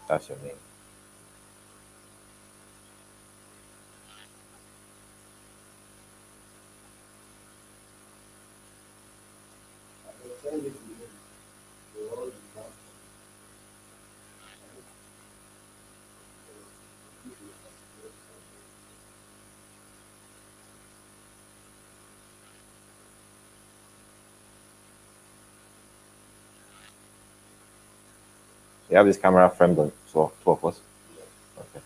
That's your name. You have this camera framed on two of us. Okay.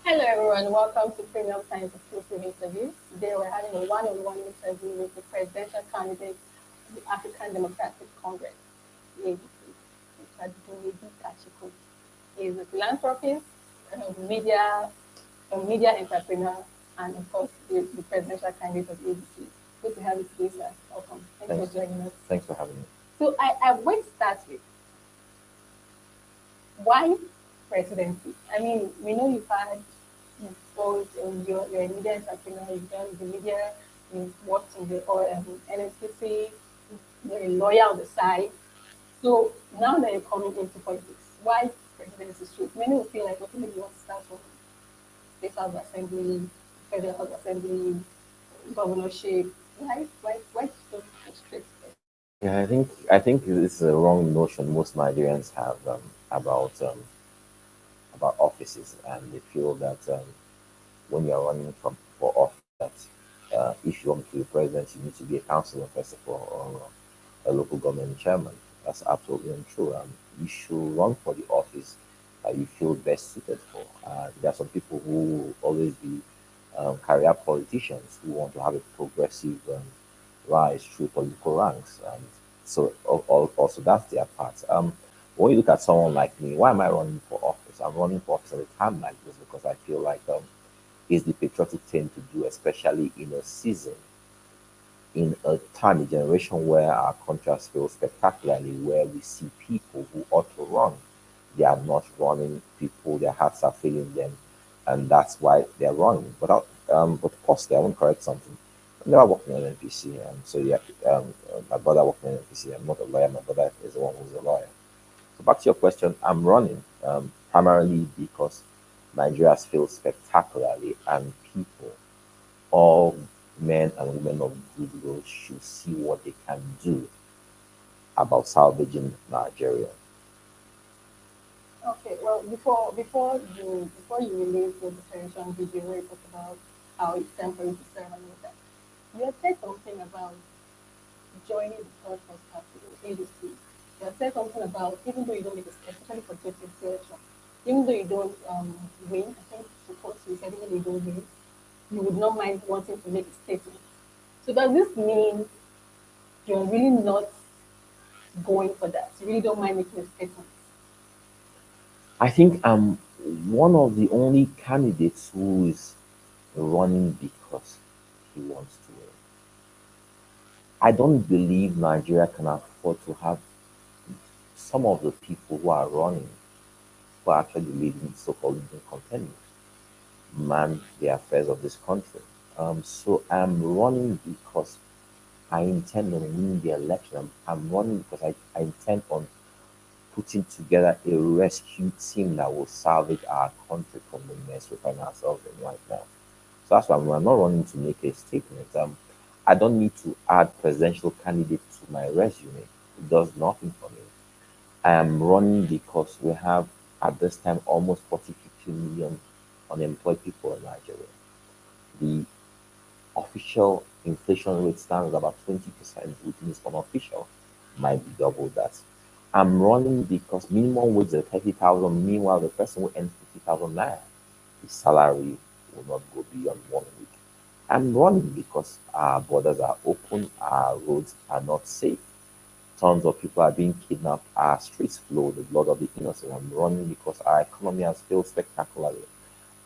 Hello, everyone. Welcome to Premium Science Exclusive Interview. Today, we're having a one-on-one interview with the presidential candidate of the African Democratic Congress, the ADC, Mr. Dumebi Kachikwu. He is a philanthropist, a media entrepreneur, and of course, the presidential candidate of the ADC. Good to have you today, sir. Welcome. Thanks Thanks. for joining us. Thanks for having me. So, I want to start with why presidency? I mean, we know you've both you're a media entrepreneur, you've done the media, you've worked in the NSPC, you're a lawyer on the side. So now that you're coming into politics, why presidency should? Many will feel like, okay, maybe you want to start from state house assembly, federal house assembly, governorship. Why so straight? Yeah, I think it's a wrong notion most Nigerians have about offices, and they feel that when you're running for office, that if you want to be president, you need to be a councillor first of all, or a local government chairman. That's absolutely untrue. You should run for the office that you feel best suited for. There are some people who will always be career politicians who want to have a progressive rise through political ranks. So also that's their part. When you look at someone like me, why am I running for office? I'm running for office at a time like this because I feel like it's the patriotic thing to do, especially in a season, in a time, a generation where our country has failed spectacularly, where we see people who ought to run, they are not running. People, their hearts are failing them, and that's why they're running. But firstly, I want to correct something. I never worked in an NPC, so yeah, my brother worked in an NPC. I'm not a lawyer. My brother is the one who's a lawyer. So back to your question, I'm running primarily because Nigeria has failed spectacularly, and people, all men and women of goodwill, should see what they can do about salvaging Nigeria. Okay, well, before you release your declaration video where you talk about how it's temporary to serve and all that, you had said something about joining the third force capital, ADC. You had said something about even though you don't make a especially for justice election, even though you don't win, I think support you said even though you don't win, you would not mind wanting to make a statement. So does this mean you're really not going for that? You really don't mind making a statement? I think I'm one of the only candidates who is running because he wants to win. I don't believe Nigeria can afford to have some of the people who are running, who are actually leading so-called leading contenders, man the affairs of this country. So I'm running because I intend on winning the election. I'm running because I intend on putting together a rescue team that will salvage our country from the mess we find ourselves in right now. So that's why I'm not running to make a statement. I don't need to add presidential candidate to my resume. It does nothing for me. I am running because we have at this time almost 40, 50 million unemployed people in Nigeria. The official inflation rate stands at about 20%, which is unofficial, might be double that. I'm running because minimum wage is 30,000. Meanwhile, the person who earns 50,000 naira, his salary will not go beyond 1 week. I'm running because our borders are open, our roads are not safe. Tons of people are being kidnapped, our streets flow the blood of the innocent. I'm running because our economy has failed spectacularly.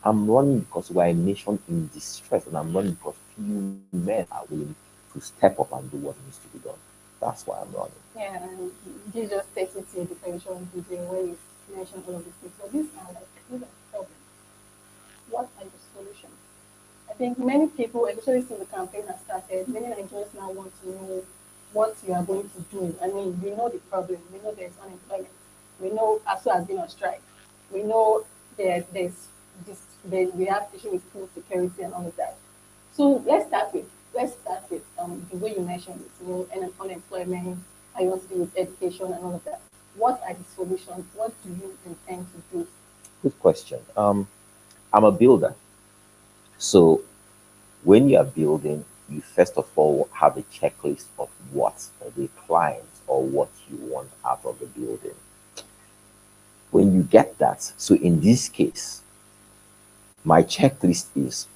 I'm running because we're a nation in distress, and I'm running because few men are willing to step up and do what needs to be done. That's why I'm running. Yeah, and you just take it to the pension video where you mention all of these things. So these are problems. What are the solutions? I think many people, especially since the campaign has started, many Nigerians now want to know what you are going to do. I mean, we know the problem. We know there's unemployment. We know ASU has been on strike. We know there's we have issue with food security and all of that. So let's start with the way you mentioned it, and unemployment, how you want to do with education and all of that. What are the solutions? What do you intend to do? Good question. I'm a builder. So when you are building, you first of all have a checklist of what the client or what you want out of the building. When you get that, so in this case, my checklist is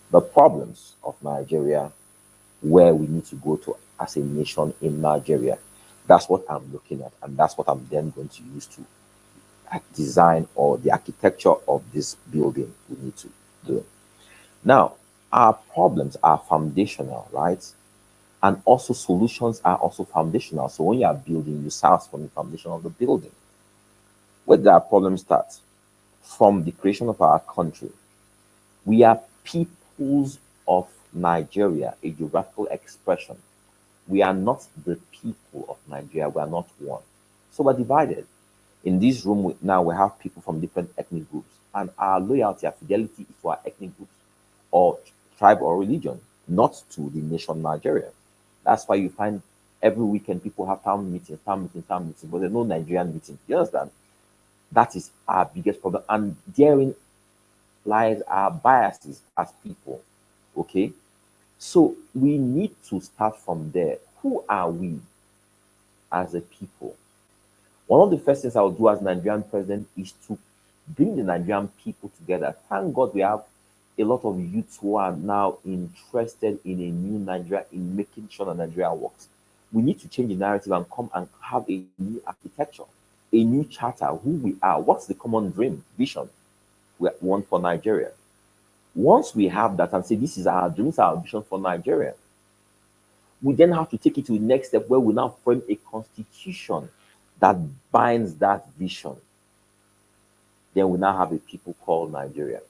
the problems of Nigeria, where we need to go to as a nation in Nigeria. That's what I'm looking at, and that's what I'm then going to use to design or the architecture of this building we need to do. Now, our problems are foundational, right? And also solutions are also foundational. So when you are building, you start from the foundation of the building. Where did our problem start? From the creation of our country. We are peoples of Nigeria, a geographical expression. We are not the people of Nigeria. We are not one. So we're divided. In this room now, we have people from different ethnic groups, and our loyalty, our fidelity is to our ethnic groups or tribe or religion, not to the nation Nigeria. That's why you find every weekend people have town meetings, but there's no Nigerian meeting. You understand? That is our biggest problem, and therein lies our biases as people. Okay, so we need to start from there. Who are we as a people? One of the first things I will do as Nigerian president is to bring the Nigerian people together. Thank God we have a lot of youths who are now interested in a new Nigeria, in making sure that Nigeria works. We need to change the narrative and come and have a new architecture, a new charter, who we are, what's the common dream, vision we want for Nigeria. Once we have that and say this is our dreams, our vision for Nigeria, we then have to take it to the next step where we now frame a constitution that binds that vision. Then we now have a people called Nigeria.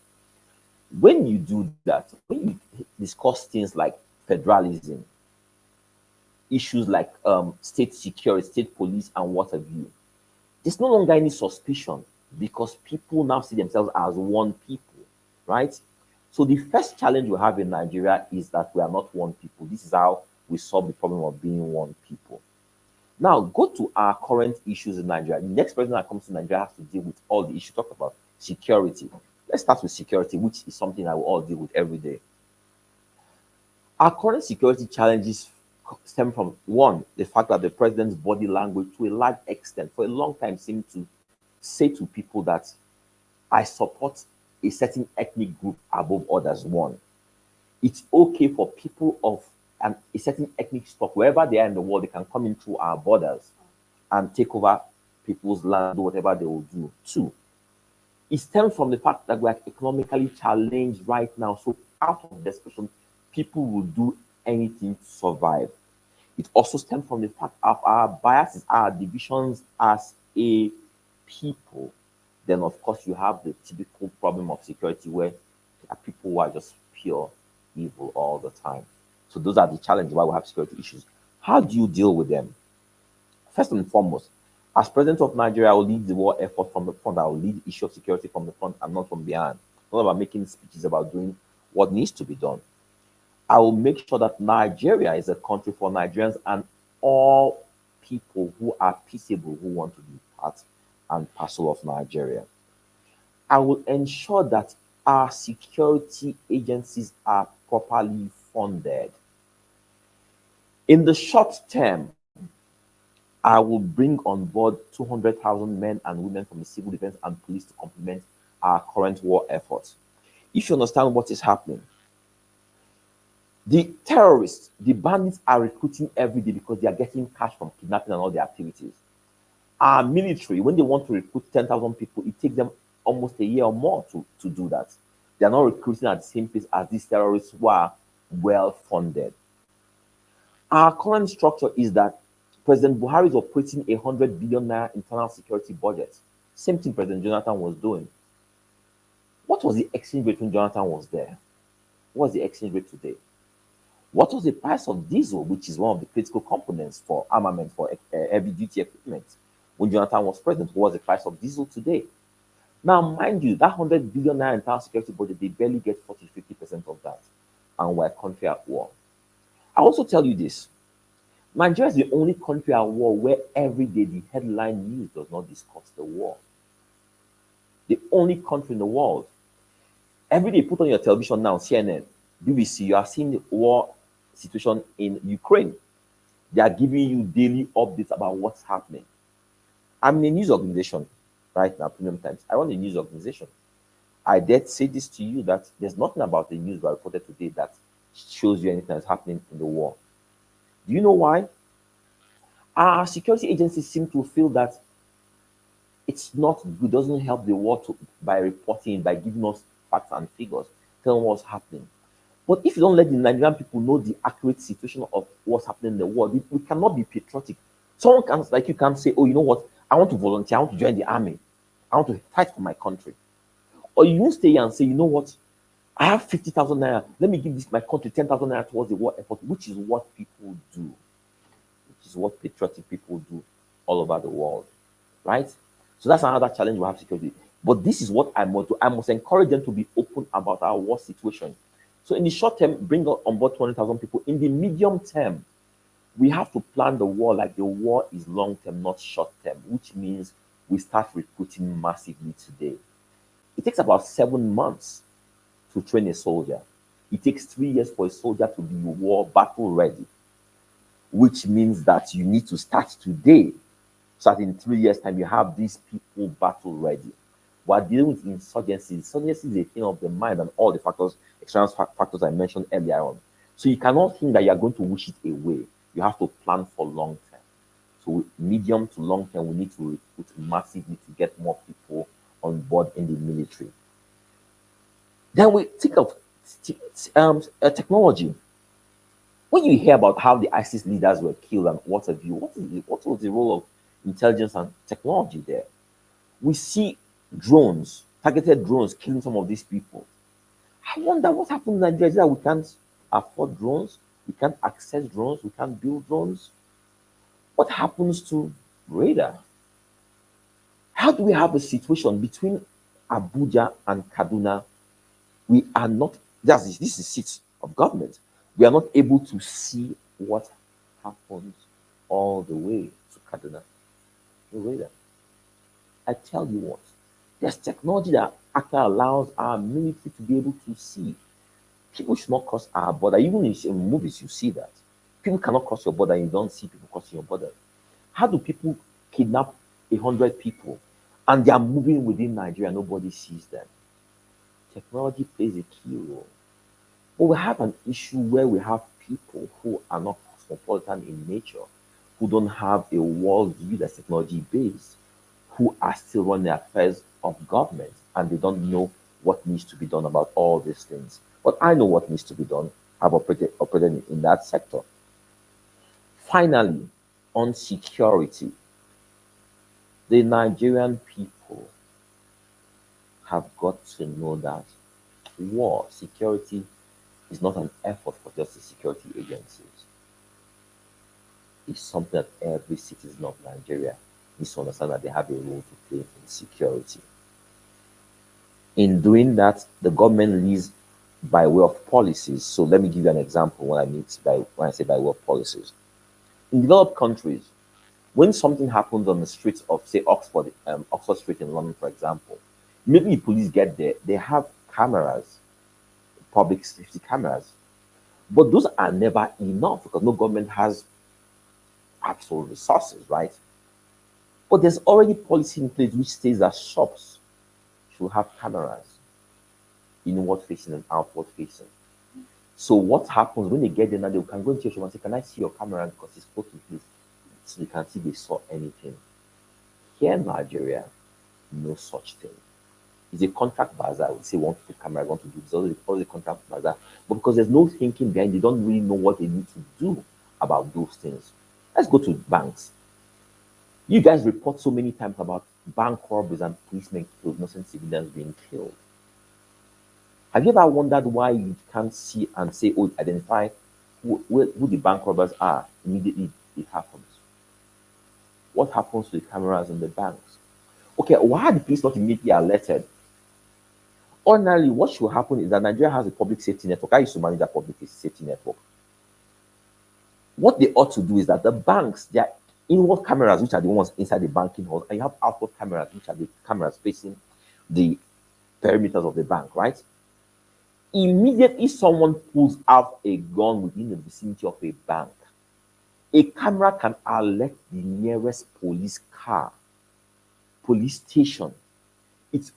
When you do that, when you discuss things like federalism, issues like state security, state police, and what have you, there's no longer any suspicion because people now see themselves as one people, right? So the first challenge we have in Nigeria is that we are not one people. This is how we solve the problem of being one people. Now, go to our current issues in Nigeria. The next president that comes to Nigeria has to deal with all the issues. Talk about security. Let's start with security, which is something that we all deal with every day. Our current security challenges stem from one, the fact that the president's body language, to a large extent, for a long time, seemed to say to people that I support a certain ethnic group above others. One, it's okay for people of a certain ethnic stock, wherever they are in the world, they can come in through our borders and take over people's land, do whatever they will do. Two, it stems from the fact that we are economically challenged right now. So out of desperation, people will do anything to survive. It also stems from the fact of our biases, our divisions as a people. Then, of course, you have the typical problem of security where there are people who are just pure evil all the time. So those are the challenges why we have security issues. How do you deal with them? First and foremost, as president of Nigeria, I will lead the war effort from the front. I will lead the issue of security from the front and not from behind. Not about making speeches about doing what needs to be done. I will make sure that Nigeria is a country for Nigerians and all people who are peaceable, who want to be part and parcel of Nigeria. I will ensure that our security agencies are properly funded. In the short term, I will bring on board 200,000 men and women from the civil defense and police to complement our current war efforts. If you understand what is happening, The terrorists, the bandits are recruiting every day because they are getting cash from kidnapping and all their activities. Our military, when they want to recruit 10,000 people, it takes them almost a year or more to do that. They are not recruiting at the same pace as these terrorists who are well funded. Our current structure is that President Buhari is operating 100 billion naira internal security budget. Same thing President Jonathan was doing. What was the exchange rate when Jonathan was there? What was the exchange rate today? What was the price of diesel, which is one of the critical components for armament for heavy duty equipment? When Jonathan was president, what was the price of diesel today? Now, mind you, that 100 billion naira internal security budget, they barely get 40 50% of that. And we're a country at war. I also tell you this: Nigeria is the only country at war where every day the headline news does not discuss the war. The only country in the world. Every day, put on your television now, CNN, BBC, you are seeing the war situation in Ukraine. They are giving you daily updates about what's happening. I'm in a news organization right now, Premium Times. I run a news organization. I dare say this to you that there's nothing about the news I reported today that shows you anything that's happening in the war. Do you know why? Our security agencies seem to feel that it's not good, doesn't help the war by reporting, by giving us facts and figures, telling what's happening. But if you don't let the Nigerian people know the accurate situation of what's happening in the world, we cannot be patriotic. Someone can, like you can say, oh, you know what? I want to volunteer. I want to join the army. I want to fight for my country. Or you won't stay here and say, you know what? I have 50,000 naira. Let me give this my country 10,000 naira towards the war effort, which is what people do. Which is what patriotic people do all over the world, right? So that's another challenge we have security. But this is what I must do. I must encourage them to be open about our war situation. So in the short term, bring on board 20,000 people. In the medium term, we have to plan the war like the war is long term, not short term, which means we start recruiting massively today. It takes about 7 months to train a soldier. It takes 3 years for a soldier to be war battle ready, which means that you need to start today so that in 3 years' time you have these people battle ready. We're dealing with insurgency. Insurgency is a thing of the mind and all the factors, external factors I mentioned earlier on. So you cannot think that you're going to wish it away. You have to plan for long term. So medium to long term, we need to recruit massively to get more people on board in the military. Then we think of technology. When you hear about how the ISIS leaders were killed and what have you, what was the role of intelligence and technology there? We see drones, targeted drones, killing some of these people. I wonder what happened in Nigeria. Is that we can't afford drones, we can't access drones, we can't build drones. What happens to radar? How do we have a situation between Abuja and Kaduna? We are not, this is seat of government. We are not able to see what happens all the way to Kaduna. The radar. I tell you what, there's technology that actually allows our military to be able to see. People should not cross our border. Even in movies, you see that. People cannot cross your border and you don't see people crossing your border. How do people kidnap 100 people and they are moving within Nigeria? Nobody sees them. Technology plays a key role. But we have an issue where we have people who are not cosmopolitan in nature, who don't have a world view that's technology based, who are still running the affairs of government and they don't know what needs to be done about all these things. But I know what needs to be done. I've operated in that sector. Finally, on security, the Nigerian people have got to know that war, security, is not an effort for just the security agencies. It's something that every citizen of Nigeria needs to understand that they have a role to play in security. In doing that, the government leads by way of policies. So let me give you an example when I say by way of policies. In developed countries, when something happens on the streets of, say, Oxford Street in London, for example, immediately police get there, they have cameras, public safety cameras. But those are never enough because no government has actual resources, right? But there's already policy in place which says that shops should have cameras, inward facing and outward facing. So what happens when they get there now, they can go into your shop and say, can I see your camera? Because it's put in place. So they can see they saw anything. Here in Nigeria, no such thing. It's a contract bazaar. We say, want to put camera, want to do this, all the contract bazaar. But because there's no thinking behind, they don't really know what they need to do about those things. Let's go to banks. You guys report so many times about bank robberies and policemen killed, innocent civilians being killed. Have you ever wondered why you can't see and say, oh, identify who the bank robbers are immediately it happens? What happens to the cameras in the banks? Okay, why are the police not immediately alerted? Ordinarily, what should happen is that Nigeria has a public safety network. I used to manage that public safety network. What they ought to do is that the banks, their inward cameras, which are the ones inside the banking hall, and you have outward cameras, which are the cameras facing the perimeters of the bank, right? Immediately someone pulls out a gun within the vicinity of a bank, a camera can alert the nearest police car, police station. It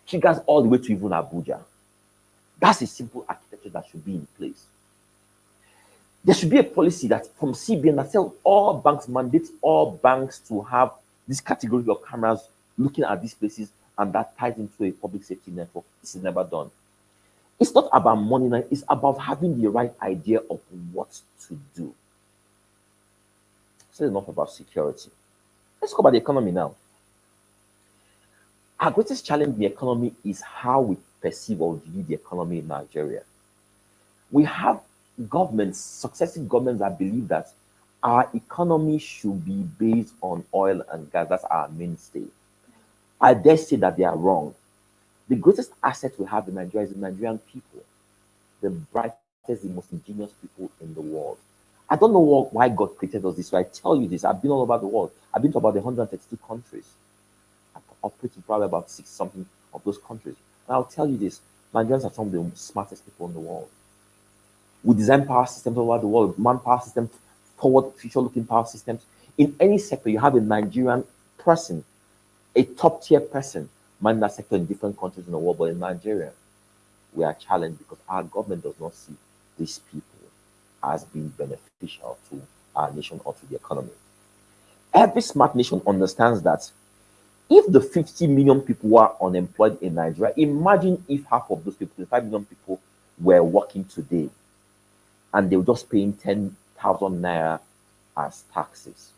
triggers all the way to even Abuja. That's a simple architecture that should be in place. There should be a policy that from CBN that tells all banks, mandates all banks to have this category of cameras looking at these places, and that ties into a public safety network. This is never done. It's not about money, it's about having the right idea of what to do. So enough about security. Let's talk about the economy now. Our greatest challenge in the economy is how we perceive or view the economy in Nigeria. We have governments, successive governments, that believe that our economy should be based on oil and gas. That's our mainstay. I dare say that they are wrong. The greatest asset we have in Nigeria is the Nigerian people, the brightest, the most ingenious people in the world. I don't know why God created us this way. I tell you this, I've been all over the world. I've been to about 132 countries. I've operated probably about 6 something of those countries. And I'll tell you this, Nigerians are some of the smartest people in the world. We design power systems all over the world, manpower systems, forward, future-looking power systems. In any sector, you have a Nigerian person, a top-tier person, managing that sector in different countries in the world. But in Nigeria, we are challenged because our government does not see these people as being beneficial to our nation or to the economy. Every smart nation understands that if the 50 million people who are unemployed in Nigeria, imagine if half of those people, 5 million people, were working today and they were just paying 10,000 naira as taxes.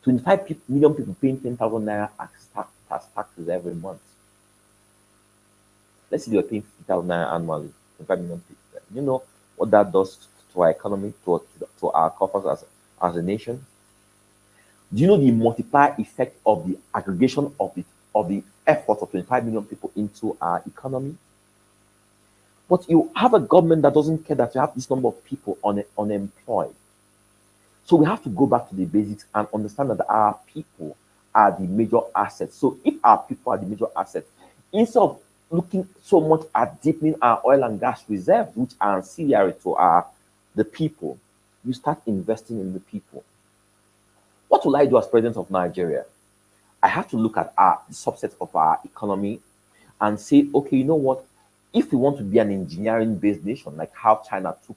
25 million people paying 10,000 naira as taxes every month. Let's say they were paying 50,000 naira annually, 25 million people. You know what that does to our economy, to our coffers as a nation? Do you know the multiplier effect of the aggregation of the effort of 25 million people into our economy? But you have a government that doesn't care that you have this number of people unemployed. So we have to go back to the basics and understand that our people are the major assets. So if our people are the major assets, instead of looking so much at deepening our oil and gas reserves, which are ancillary to the people, you start investing in the people. What will I do as president of Nigeria? I have to look at the subset of our economy and say, okay, you know what? If we want to be an engineering-based nation, like how China took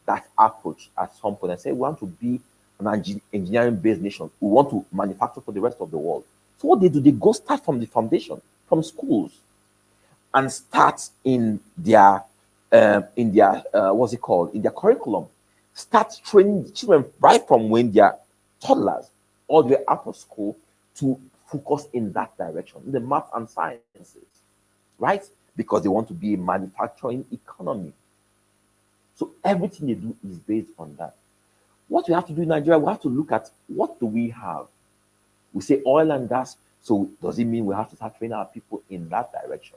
that approach at some point and said, we want to be an engineering-based nation, we want to manufacture for the rest of the world. So what they do, they go start from the foundation, from schools, and start in their what's it called, in their curriculum. Start training the children right from when they are toddlers all the way out of school to focus in that direction, in the math and sciences, right? Because they want to be a manufacturing economy. So everything they do is based on that. What we have to do in Nigeria, we have to look at what do we have. We say oil and gas, so does it mean we have to start training our people in that direction?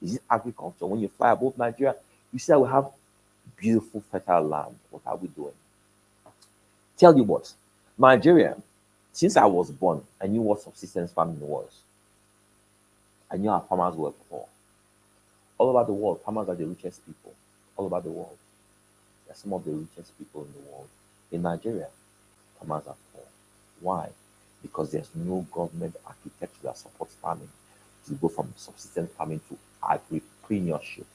Is it agriculture? When you fly above Nigeria, you see that we have beautiful, fertile land. What are we doing? Tell you what, Nigeria, since I was born, I knew what subsistence farming was. I knew our farmers were poor. All over the world, farmers are the richest people. All over the world. They're some of the richest people in the world. In Nigeria, farmers are poor. Why? Because there's no government architecture that supports farming to go from subsistence farming to agripreneurship,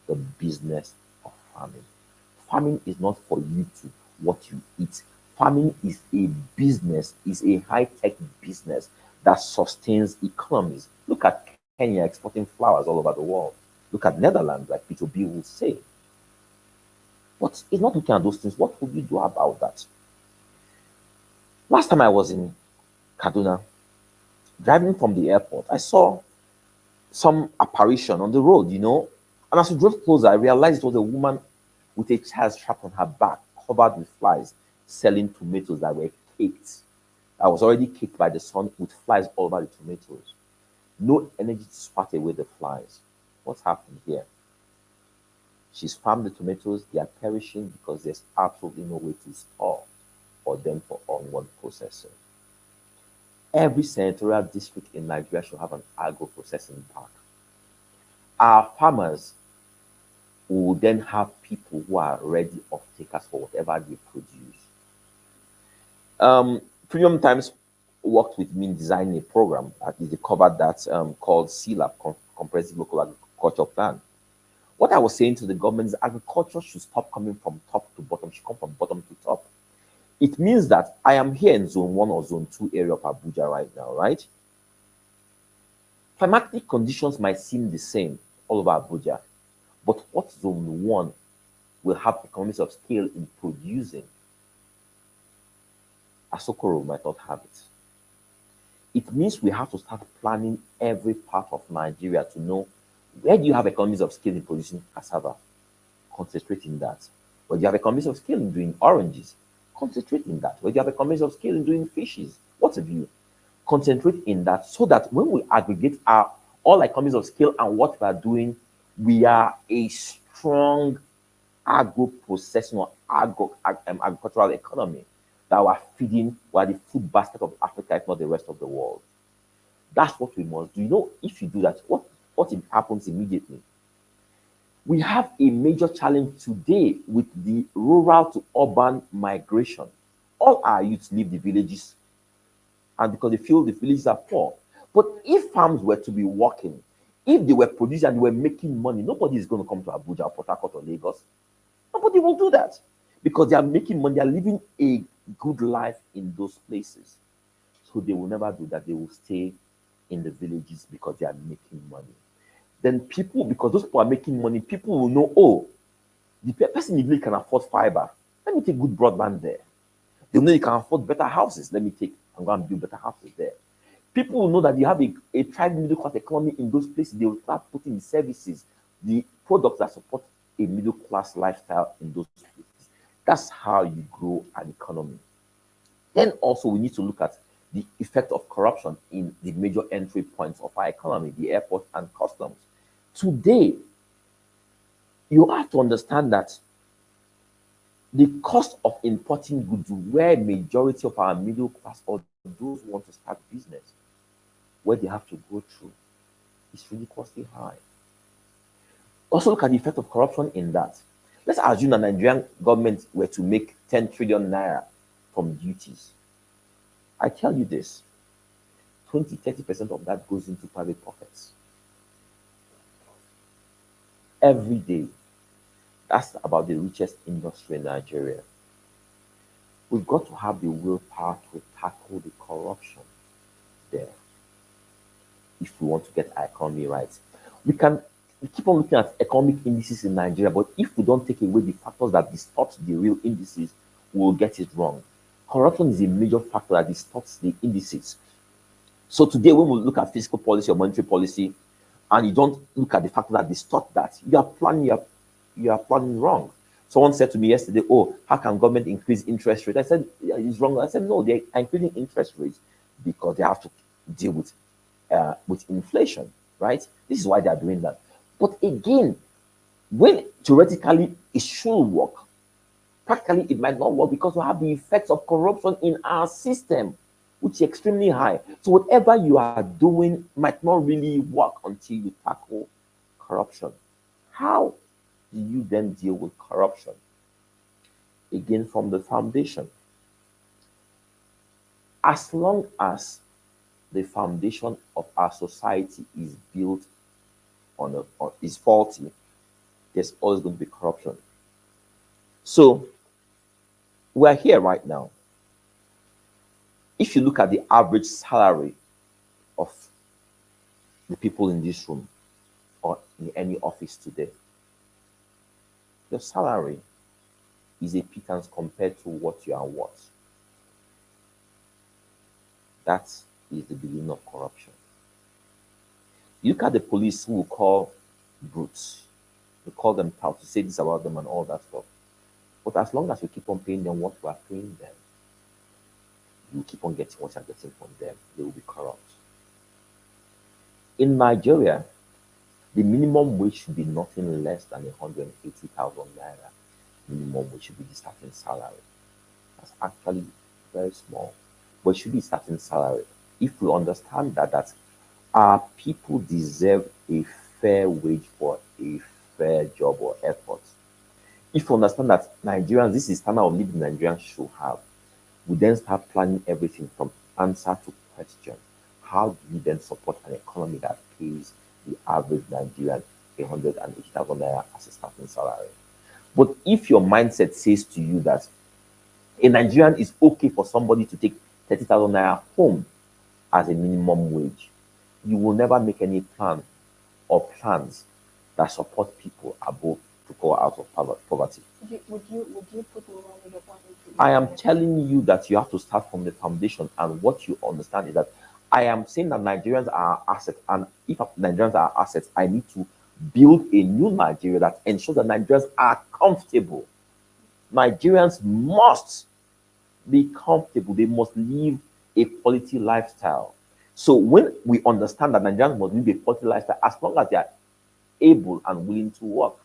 the business of farming. Farming is not for you to what you eat. Farming is a business, is a high-tech business that sustains economies. Look at Kenya exporting flowers all over the world. Look at Netherlands, like Peter B will say. But it's not looking at those things. What would you do about that? Last time I was in Kaduna, driving from the airport, I saw some apparition on the road, And as we drove closer, I realized it was a woman with a child strapped on her back, covered with flies, selling tomatoes that were caked. I was already caked by the sun with flies all over the tomatoes. No energy to swat away the flies. What's happened here? She's farmed the tomatoes, they are perishing because there's absolutely no way to store or them for onward processing. Every senatorial district in Nigeria should have an agro processing park. Our farmers will then have people who are ready off takers for whatever they produce. Premium Times worked with me in designing a program that is covered that called CLAP, Comprehensive Local Agriculture Plan. What I was saying to the government is agriculture should stop coming from top to bottom, should come from bottom to top. It means that I am here in zone 1 or zone 2 area of Abuja right now, right? Climatic conditions might seem the same all over Abuja, but what zone 1 will have economies of scale in producing, Asokoro might not have it. It means we have to start planning every part of Nigeria to know where do you have economies of scale in producing cassava? Concentrate in that. Where do you have economies of scale in doing oranges? Concentrate in that. Where do you have economies of scale in doing fishes? What have you? Concentrate in that so that when we aggregate our all economies of scale and what we are doing, we are a strong agro-processing or agricultural economy that we are feeding, we are the food basket of Africa, if not the rest of the world. That's what we must do. If you do that, what happens immediately? We have a major challenge today with the rural to urban migration. All our youths leave the villages, and because they feel the villages are poor. But if farms were to be working, if they were producing and they were making money, nobody is going to come to Abuja or Port Harcourt or Lagos. Nobody will do that because they are making money, they are living a good life in those places. So they will never do that. They will stay in the villages because they are making money. Then people, because those people are making money, people will know, oh, the person in the village can afford fiber. Let me take good broadband there. They know you can afford better houses. Let me take and go and build better houses there. People will know that you have a thriving middle class economy in those places. They will start putting the services, the products that support a middle class lifestyle in those places. That's how you grow an economy. Then also we need to look at the effect of corruption in the major entry points of our economy, the airport and customs. Today, you have to understand that the cost of importing goods, where majority of our middle class or those who want to start business, where they have to go through, is really costly high. Also look at the effect of corruption in that. Let's assume the Nigerian government were to make 10 trillion naira from duties. I tell you this, 20-30% of that goes into private pockets. Every day. That's about the richest industry in Nigeria. We've got to have the willpower to tackle the corruption there if we want to get our economy right. We keep on looking at economic indices in Nigeria, but if we don't take away the factors that distort the real indices, we'll get it wrong. Corruption is a major factor that distorts the indices. So today, when we look at fiscal policy or monetary policy, and you don't look at the factor that distort that, you are planning wrong. Someone said to me yesterday, oh, how can government increase interest rates? I said, yeah, it's wrong. I said, no, they're increasing interest rates because they have to deal with inflation, right? This is why they are doing that. But again, when theoretically it should work, practically it might not work because we have the effects of corruption in our system, which is extremely high. So whatever you are doing might not really work until you tackle corruption. How do you then deal with corruption? Again, from the foundation. As long as the foundation of our society is built is faulty, there's always going to be corruption. So we're here right now. If you look at the average salary of the people in this room or in any office today, your salary is a pittance compared to what you are worth. That is the beginning of corruption. You look at the police who will call brutes, you call them tout, to say this about them and all that stuff. But as long as you keep on paying them what you are paying them, you keep on getting what you're getting from them, they will be corrupt. In Nigeria, the minimum wage should be nothing less than 180,000 naira. Minimum wage should be the starting salary. That's actually very small, but it should be starting salary. If we understand that our people deserve a fair wage for a fair job or effort. If we understand that Nigerians, this is standard of living Nigerians should have, we then start planning everything from answer to question. How do you then support an economy that pays the average Nigerian 180,000 naira as a starting salary? But if your mindset says to you that a Nigerian is okay for somebody to take 30,000 naira home as a minimum wage, you will never make any plan or plans that support people above to go out of poverty. Would you put more on the point into I am telling you that you have to start from the foundation, and what you understand is that I am saying that Nigerians are assets, and if Nigerians are assets, I need to build a new Nigeria that ensures that Nigerians are comfortable. Nigerians must be comfortable, they must live a quality lifestyle. So when we understand that Nigerians must live a quality lifestyle, as long as they are able and willing to work,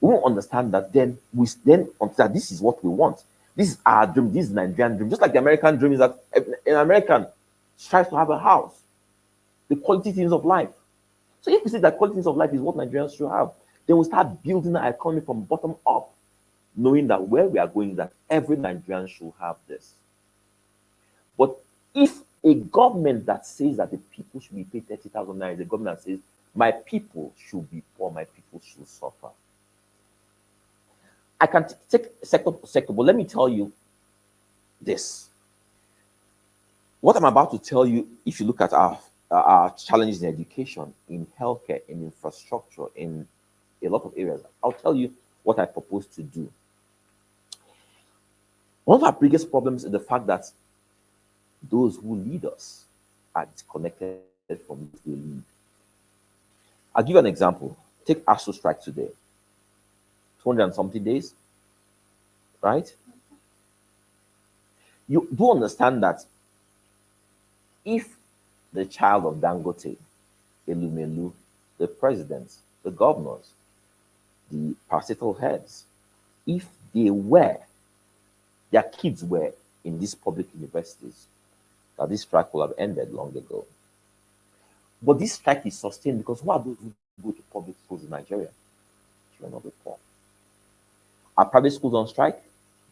we will understand that then we then understand this is what we want. This is our dream. This is Nigerian dream. Just like the American dream is that an American strives to have a house, the quality things of life. So if we say that quality things of life is what Nigerians should have, then we start building our economy from bottom up, knowing that where we are going, that every Nigerian should have this. But if a government that says that the people should be paid 30,000 naira is a government that says my people should be poor, my people should suffer. I can take sector to sector, but let me tell you this. What I'm about to tell you, if you look at our challenges in education, in healthcare, in infrastructure, in a lot of areas, I'll tell you what I propose to do. One of our biggest problems is the fact that those who lead us are disconnected from those they lead. I'll give you an example. Take ASU strike today. 200 and something days, right? You do understand that if the child of Dangote, Elumelu, the president, the governors, the parastatal heads, if their kids were in these public universities, that this strike will have ended long ago. But this strike is sustained because who are those who go to public schools in Nigeria? Children of the poor. Are private schools on strike?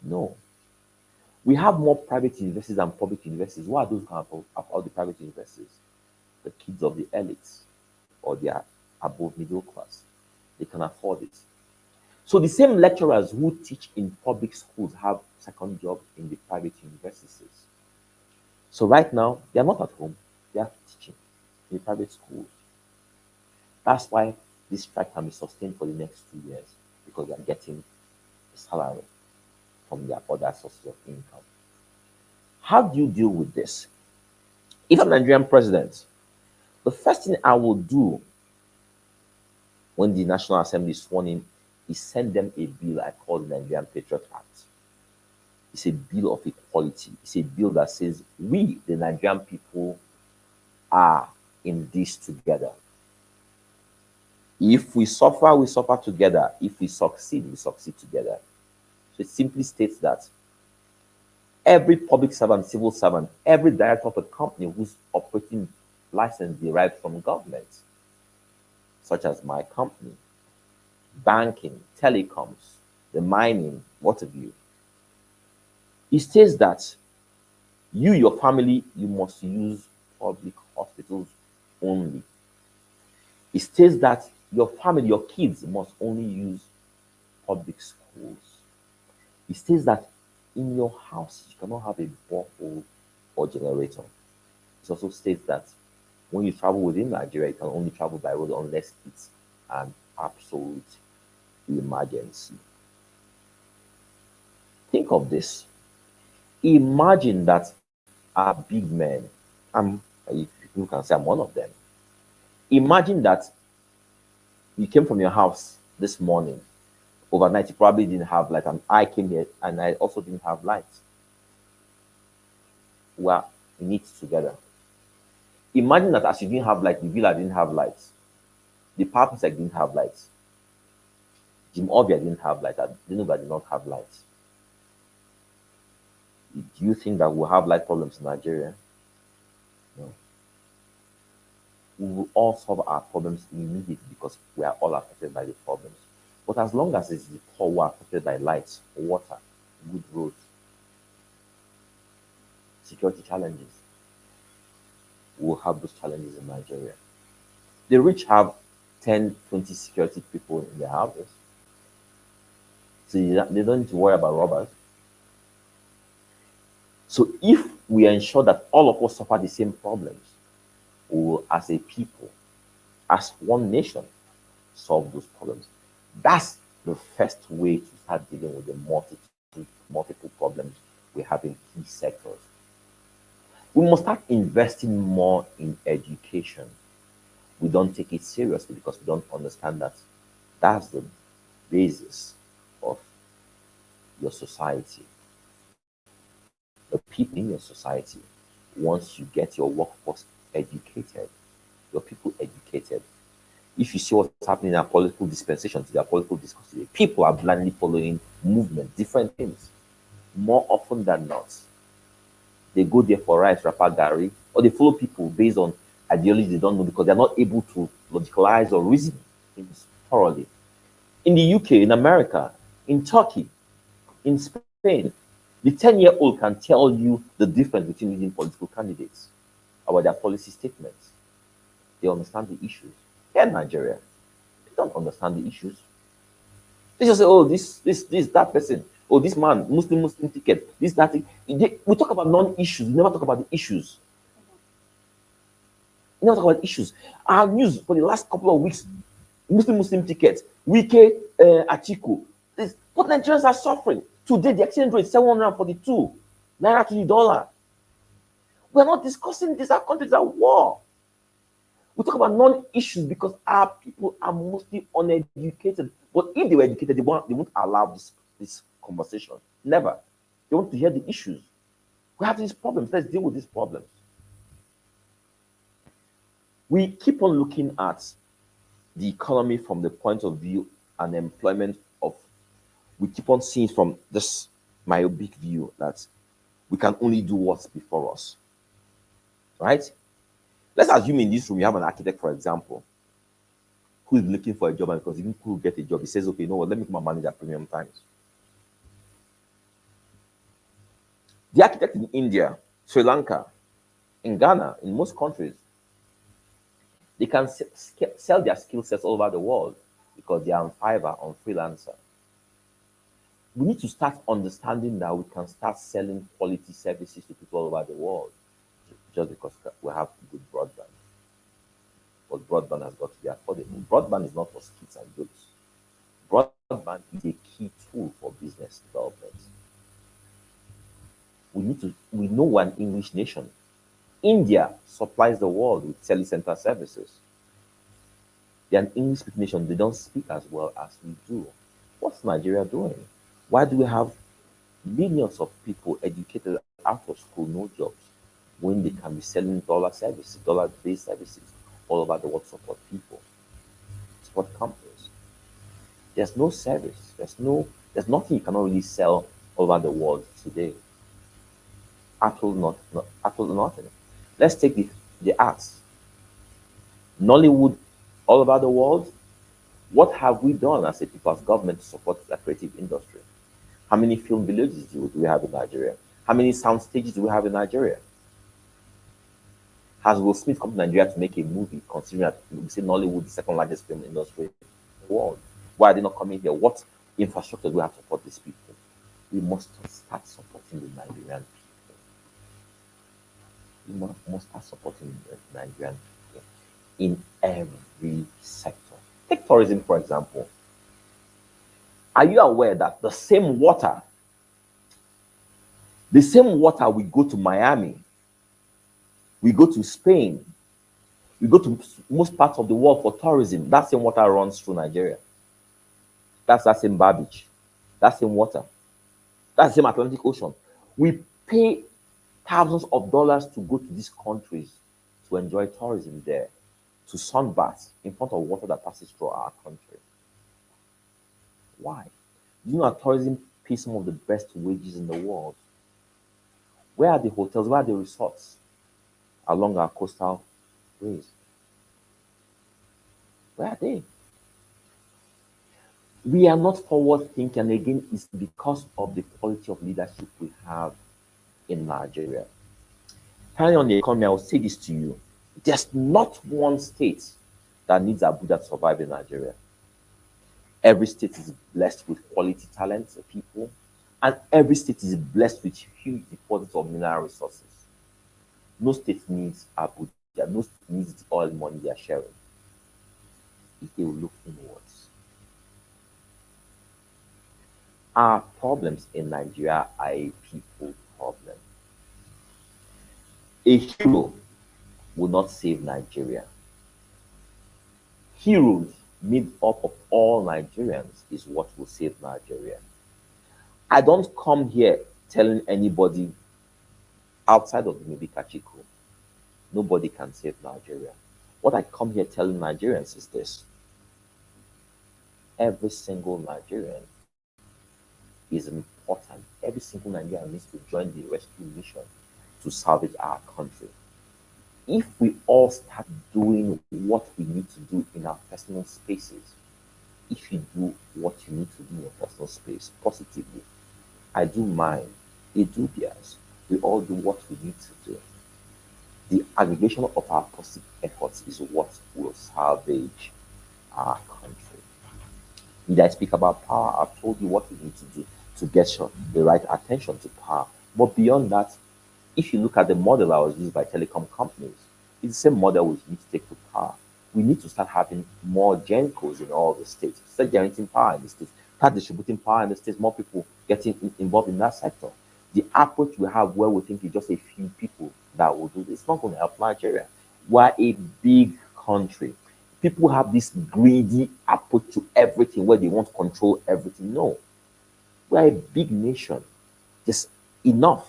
No. We have more private universities than public universities. Who are those who have all the private universities? The kids of the elites, or they are above middle class. They can afford it. So the same lecturers who teach in public schools have second jobs in the private universities. So right now, they are not at home. They are teaching in the private schools. That's why this strike can be sustained for the next 2 years, because they are getting a salary from their other sources of income. How do you deal with this? If I'm Nigerian president, the first thing I will do when the National Assembly is sworn in is send them a bill I call the Nigerian Patriot Act. It's a bill of equality. It's a bill that says we, the Nigerian people, are in this together. If we suffer together. If we succeed together. So it simply states that every public servant, civil servant, every director of a company whose operating license derived from government, such as my company, banking, telecoms, the mining, what have you, it says that you, your family, you must use public hospitals only. It states that your family, your kids must only use public schools. boreholes. It states that in your house you cannot have a borehole or generator. It also states that when you travel within Nigeria, you can only travel by road unless it's an absolute emergency. Think of this. Imagine that our big men, if you can say I'm one of them. Imagine that you came from your house this morning. Overnight, you probably didn't have light, and I came here and I also didn't have light. We're in it together. Imagine that as you didn't have light, the villa didn't have lights, the power sec didn't have lights, Jim Ovia didn't have light, and Dinuba did not have lights. Do you think that we'll have light problems in Nigeria? No. We will all solve our problems immediately because we are all affected by the problems. But as long as it's the poor who are affected by lights, water, good roads, security challenges, we will have those challenges in Nigeria. The rich have 10, 20 security people in their houses. So they don't need to worry about robbers. So if we ensure that all of us suffer the same problems, we will, as a people, as one nation, solve those problems. That's the first way to start dealing with the multiple problems we have in key sectors. We must start investing more in education. We don't take it seriously because we don't understand that that's the basis of your society. The people in your society, once you get your workforce educated, your people educated, if you see what's happening in our political dispensation today, our political discourse today, people are blindly following movement, different things. More often than not, they go there for rice, rapper, Gary, or they follow people based on ideology they don't know because they're not able to logicalize or reason things thoroughly. In the UK, in America, in Turkey, in Spain, the 10-year-old can tell you the difference between leading political candidates about their policy statements. They understand the issues. Here in Nigeria, they don't understand the issues. They just say, oh, this, that person, oh, this man, Muslim ticket, this, that thing. We talk about non-issues, we never talk about the issues. We never talk about issues. Our news for the last couple of weeks, Muslim ticket, Wike, Kachikwu. But Nigerians are suffering. Today, the exchange rate is 742 naira to the dollar. We're not discussing this. Our countries are at war. We talk about non-issues because our people are mostly uneducated. But if they were educated, they won't allow this conversation. Never. They want to hear the issues. We have these problems. Let's deal with these problems. We keep on looking at the economy from the point of view and employment of, we keep on seeing from this myopic view that we can only do what's before us. Right? Let's assume in this room you have an architect, for example, who is looking for a job, and because he could get a job, he says, okay, you know what, let me come and manage at premium times. The architect in India, Sri Lanka, in Ghana, in most countries, they can sell their skill sets all over the world because they are on Fiverr, on Freelancer. We need to start understanding that we can start selling quality services to people all over the world just because we have good broadband. But broadband has got to be affordable. Broadband is not for skits and jokes. Broadband is a key tool for business development. We know we're an English nation. India supplies the world with telecenter services. They're an English speaking nation. They don't speak as well as we do. What's Nigeria doing? Why do we have millions of people educated out of school, no jobs, when they can be selling dollar-based services all over the world to support people, support companies? There's no service. There's nothing you cannot really sell all over the world today. Absolutely nothing. Let's take the arts. Nollywood all over the world. What have we done as a people's government to support the creative industry? How many film villages do we have in Nigeria? How many sound stages do we have in Nigeria? Has Will Smith come to Nigeria to make a movie, considering that we say Nollywood is the second largest film industry in the world? Why are they not coming here? What infrastructure we have to support these people. We must start supporting the Nigerian people. We must start supporting the Nigerian people in every sector. Take tourism, for example. Are you aware that the same water we go to Miami, we go to Spain, we go to most parts of the world for tourism, that same water runs through Nigeria. That's that same Beach, that same water, that's the same Atlantic Ocean. We pay thousands of dollars to go to these countries to enjoy tourism there, to sunbath in front of water that passes through our country. Why? You know that tourism pays some of the best wages in the world. Where are the hotels? Where are the resorts along our coastal ways? Where are they? We are not forward thinking. Again, it's because of the quality of leadership we have in Nigeria. Finally, on the economy, I will say this to you. There's not one state that needs Abuja to survive in Nigeria. Every state is blessed with quality talents of people, and every state is blessed with huge deposits of mineral resources. No state needs Abuja. No state needs the oil money they are sharing. If they will look inwards. Our problems in Nigeria are a people problem. A hero will not save Nigeria. Heroes made up of all Nigerians is what will save Nigeria. I don't come here telling anybody outside of maybe Kachikwu, nobody can save Nigeria. What I come here telling Nigerians is this: every single Nigerian is important. Every single Nigerian needs to join the rescue mission to salvage our country. If we all start doing what we need to do in our personal spaces, if you do what you need to do in your personal space positively, I do mine, they do theirs, we all do what we need to do. The aggregation of our positive efforts is what will salvage our country. Did I speak about power? I've told you what we need to do to get the right attention to power. But beyond that, if you look at the model that was used by telecom companies, it's the same model we need to take to power. We need to start having more gencos in all the states, start generating power in the states, start distributing power in the states, more people getting involved in that sector. The approach we have where we think it's just a few people that will do this, it's not going to help Nigeria. We're a big country. People have this greedy approach to everything where they want to control everything. No, we're a big nation. There's enough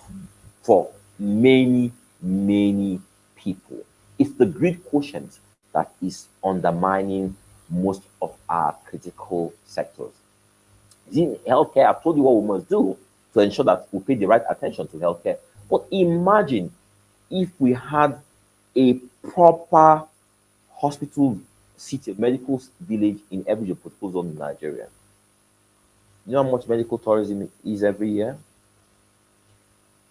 for many, many people. It's the greed quotient that is undermining most of our critical sectors. In healthcare, I've told you what we must do to ensure that we pay the right attention to healthcare. But imagine if we had a proper hospital city, medical village in every geopolitical zone in Nigeria. You know how much medical tourism is every year?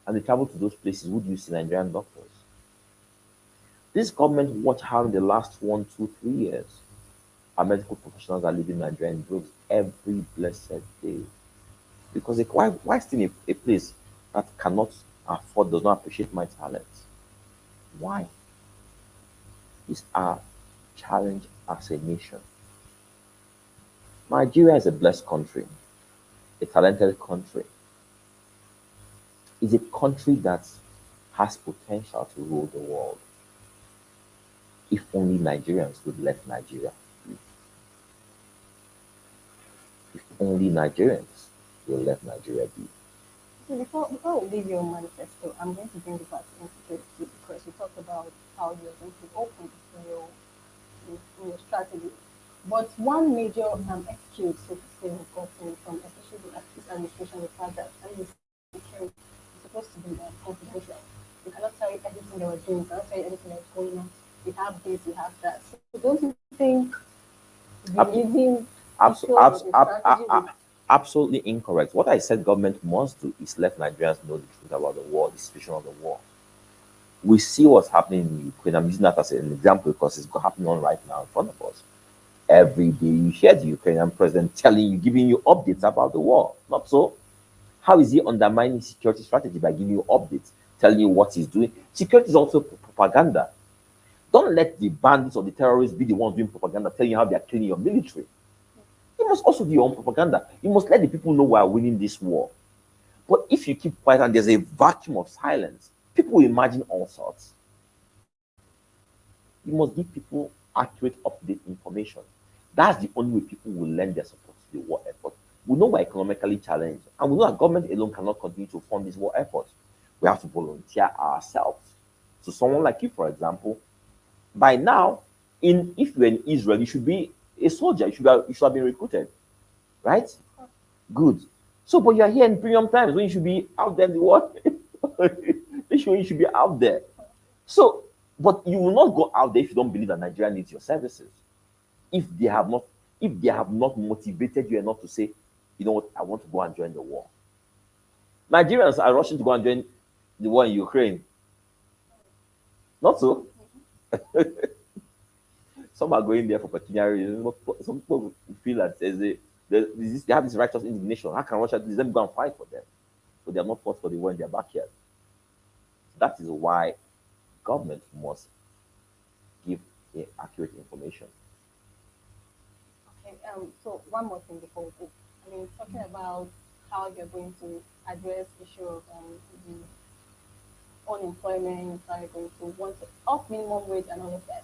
And they travel to those places. Would you see Nigerian doctors? This government watch how in the last 1, 2, 3 years our medical professionals are leaving Nigeria in droves every blessed day. Because why stay in a place that cannot afford, does not appreciate my talents? Why? It's our challenge as a nation. Nigeria is a blessed country, a talented country. It's a country that has potential to rule the world. If only Nigerians would let Nigeria be. If only Nigerians will let Nigeria be. So before we leave your manifesto, I'm going to bring you back to insecurity because you talked about how you're going to open in your strategy. But one major excuse, so to say, we've gotten from especially this administration is that security is supposed to be confidential. You cannot tell everything they were doing, you cannot tell everything that's going on. We have this, we have that. So don't you think releasing absolutely incorrect. What I said government must do is let Nigerians know the truth about the war, the situation of the war. We see what's happening in Ukraine. I'm using that as an example because it's happening on right now in front of us. Every day you hear the Ukrainian president telling you, giving you updates about the war. Not so. How is he undermining security strategy by giving you updates, telling you what he's doing? Security is also propaganda. Don't let the bandits or the terrorists be the ones doing propaganda, telling you how they are killing your military. You must also do your own propaganda. You must let the people know we are winning this war. But if you keep quiet and there's a vacuum of silence, people will imagine all sorts. You must give people accurate, up-to-date information. That's the only way people will lend their support to the war effort. We know we're economically challenged, and we know that government alone cannot continue to fund this war effort. We have to volunteer ourselves. So someone like you, for example, by now, if you're in Israel, you should be a soldier. You should have been recruited, right? Good. So, but you're here in premium times when you should be out there in the world. You should be out there. So, but you will not go out there if you don't believe that Nigeria needs your services. If they have not motivated you enough to say, you know what, I want to go and join the war. Nigerians are rushing to go and join the war in Ukraine. Not so. Some are going there for pecuniary reasons. Some people feel that they have this righteous indignation. How can Russia let them go and fight for them? So they have not fought for the war in their backyard. That is why government must give accurate information. Okay, so one more thing before we go. I mean, talking about how you're going to address issue of the unemployment, how you're going to want to up minimum wage and all of that.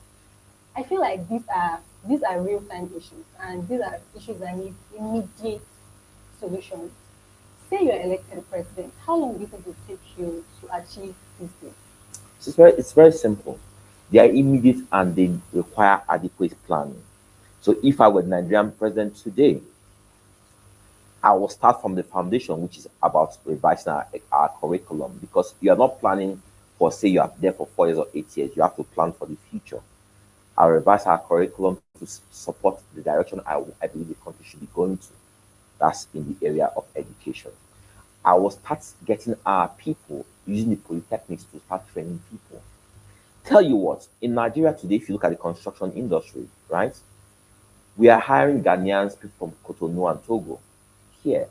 I feel like these are real time issues, and these are issues that need immediate solutions. Say you're elected president, how long do you think it will take you to achieve these things? It's very simple. They are immediate and they require adequate planning. So if I were the Nigerian president today, I will start from the foundation, which is about revising our curriculum, because you are not planning for, say, you are there for 4 years or 8 years. You have to plan for the future. I'll revise our curriculum to support the direction I believe the country should be going to. That's in the area of education. I will start getting our people using the polytechnics to start training people. Tell you what, in Nigeria today, if you look at the construction industry, right, we are hiring Ghanaians, people from Cotonou and Togo here,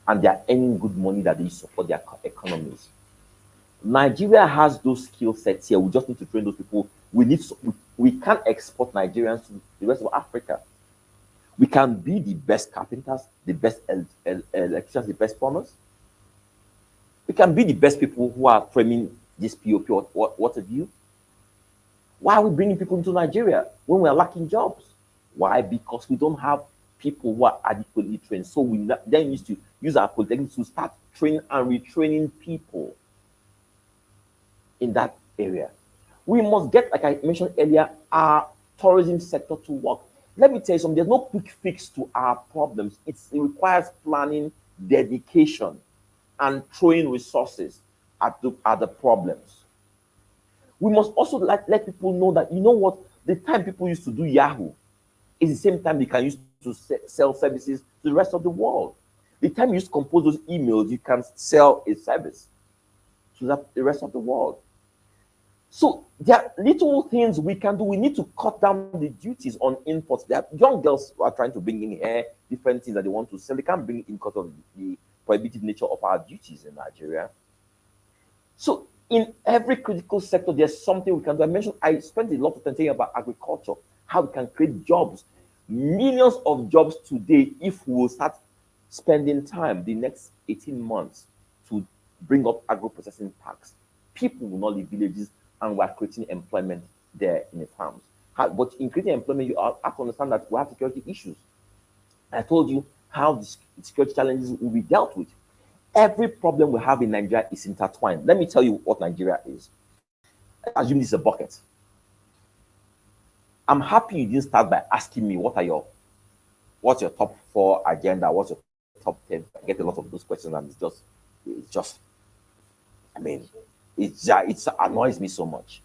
and they are earning good money that they support their economies. Nigeria has those skill sets here. We just need to train those people. We can't export Nigerians to the rest of Africa. We can be the best carpenters, the best electricians, the best plumbers. We can be the best people who are framing this POP or what have you. Why are we bringing people into Nigeria when we are lacking jobs? Why? Because we don't have people who are adequately trained. So we then used to use our polytechnics to start training and retraining people in that area. We must get, like I mentioned earlier, our tourism sector to work. Let me tell you something, there's no quick fix to our problems. It requires planning, dedication, and throwing resources at the problems. We must also let people know that, you know what, the time people used to do Yahoo is the same time they can use to sell services to the rest of the world. The time you used to compose those emails, you can sell a service to the rest of the world. So there are little things we can do. We need to cut down the duties on imports. There are young girls who are trying to bring in here different things that they want to sell. They can't bring it in because of the prohibitive nature of our duties in Nigeria. So in every critical sector, there's something we can do. I spent a lot of time thinking about agriculture, how we can create jobs, millions of jobs today if we will start spending time the next 18 months to bring up agro-processing parks. People will not leave villages, and we're creating employment there in the farms. But in creating employment, you have to understand that we have security issues. I told you how the security challenges will be dealt with. Every problem we have in Nigeria is intertwined. Let me tell you what Nigeria is. Let's assume this is a bucket. I'm happy you didn't start by asking me what's your top 4 agenda, what's your top 10. I get a lot of those questions, and it's just I mean, it annoys me so much.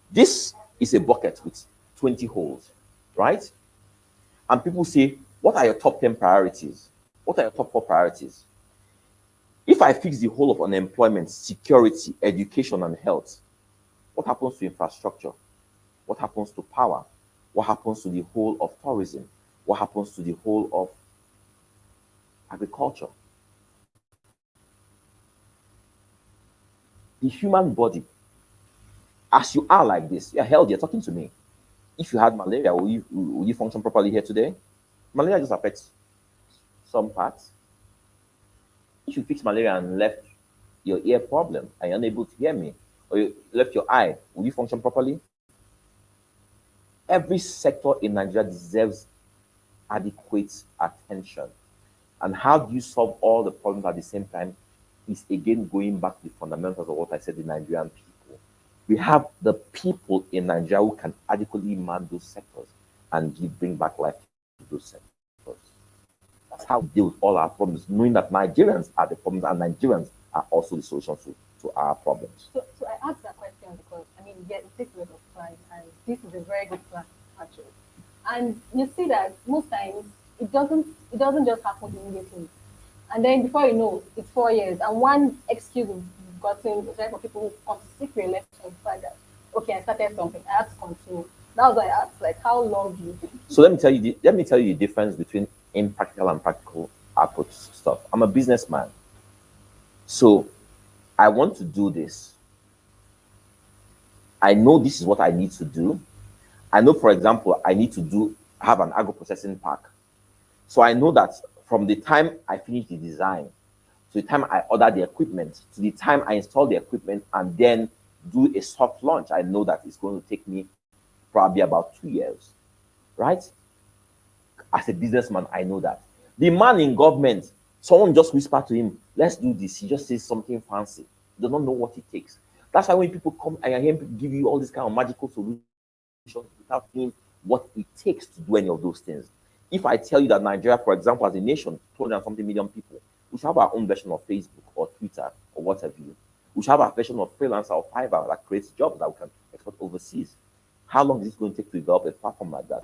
This is a bucket with 20 holes, right? And people say, what are your top 10 priorities? What are your top 4 priorities? If I fix the whole of unemployment, security, education, and health, what happens to infrastructure? What happens to power? What happens to the whole of tourism? What happens to the whole of agriculture? The human body, as you are like this, you're healthy, you're talking to me. If you had malaria, will you function properly here today? Malaria just affects some parts. If you fix malaria and left your ear problem and you're unable to hear me, or you left your eye, will you function properly? Every sector in Nigeria deserves adequate attention. And how do you solve all the problems at the same time is again going back to the fundamentals of what I said, the Nigerian people. We have the people in Nigeria who can adequately man those sectors and bring back life to those sectors. That's how we deal with all our problems, knowing that Nigerians are the problems and Nigerians are also the solution to our problems. So I asked that question because I mean, yeah, it takes a lot of time, and this is a very good plan actually. And you see that most times it doesn't just happen immediately, and then before you know, it's 4 years, and one excuse we've gotten, especially for people who want to seek re-election, is the fact that okay, I started something, I have to continue. That was why I asked, like, how long do you think? So let me tell you the difference between impractical and practical approach to stuff. I'm a businessman, so I want to do this. I know this is what I need to do. I know, for example, I need to have an agro processing park. So I know that from the time I finish the design to the time I order the equipment to the time I install the equipment and then do a soft launch, I know that it's going to take me probably about 2 years, right? As a businessman, I know that. The man in government, someone just whisper to him, let's do this. He just says something fancy. He does not know what it takes. That's why when people come and I hear people give you all this kind of magical solutions without knowing what it takes to do any of those things. If I tell you that Nigeria, for example, as a nation, 200 and something million people, we should have our own version of Facebook or Twitter or whatever you. We should have our version of freelancer or Fiverr that creates jobs that we can export overseas. How long is it going to take to develop a platform like that?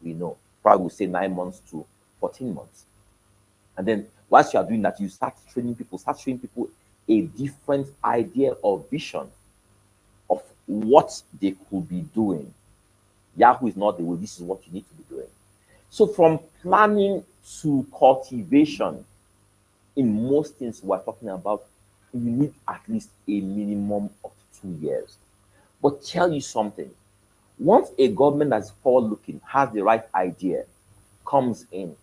We know. Probably we'll say 9 months to 14 months. And then whilst you are doing that, you start showing people a different idea or vision of what they could be doing. Yahoo is not the way, this is what you need to be doing. So from planning to cultivation, in most things we're talking about, you need at least a minimum of 2 years. But tell you something, once a government that's forward looking, has the right idea, comes in,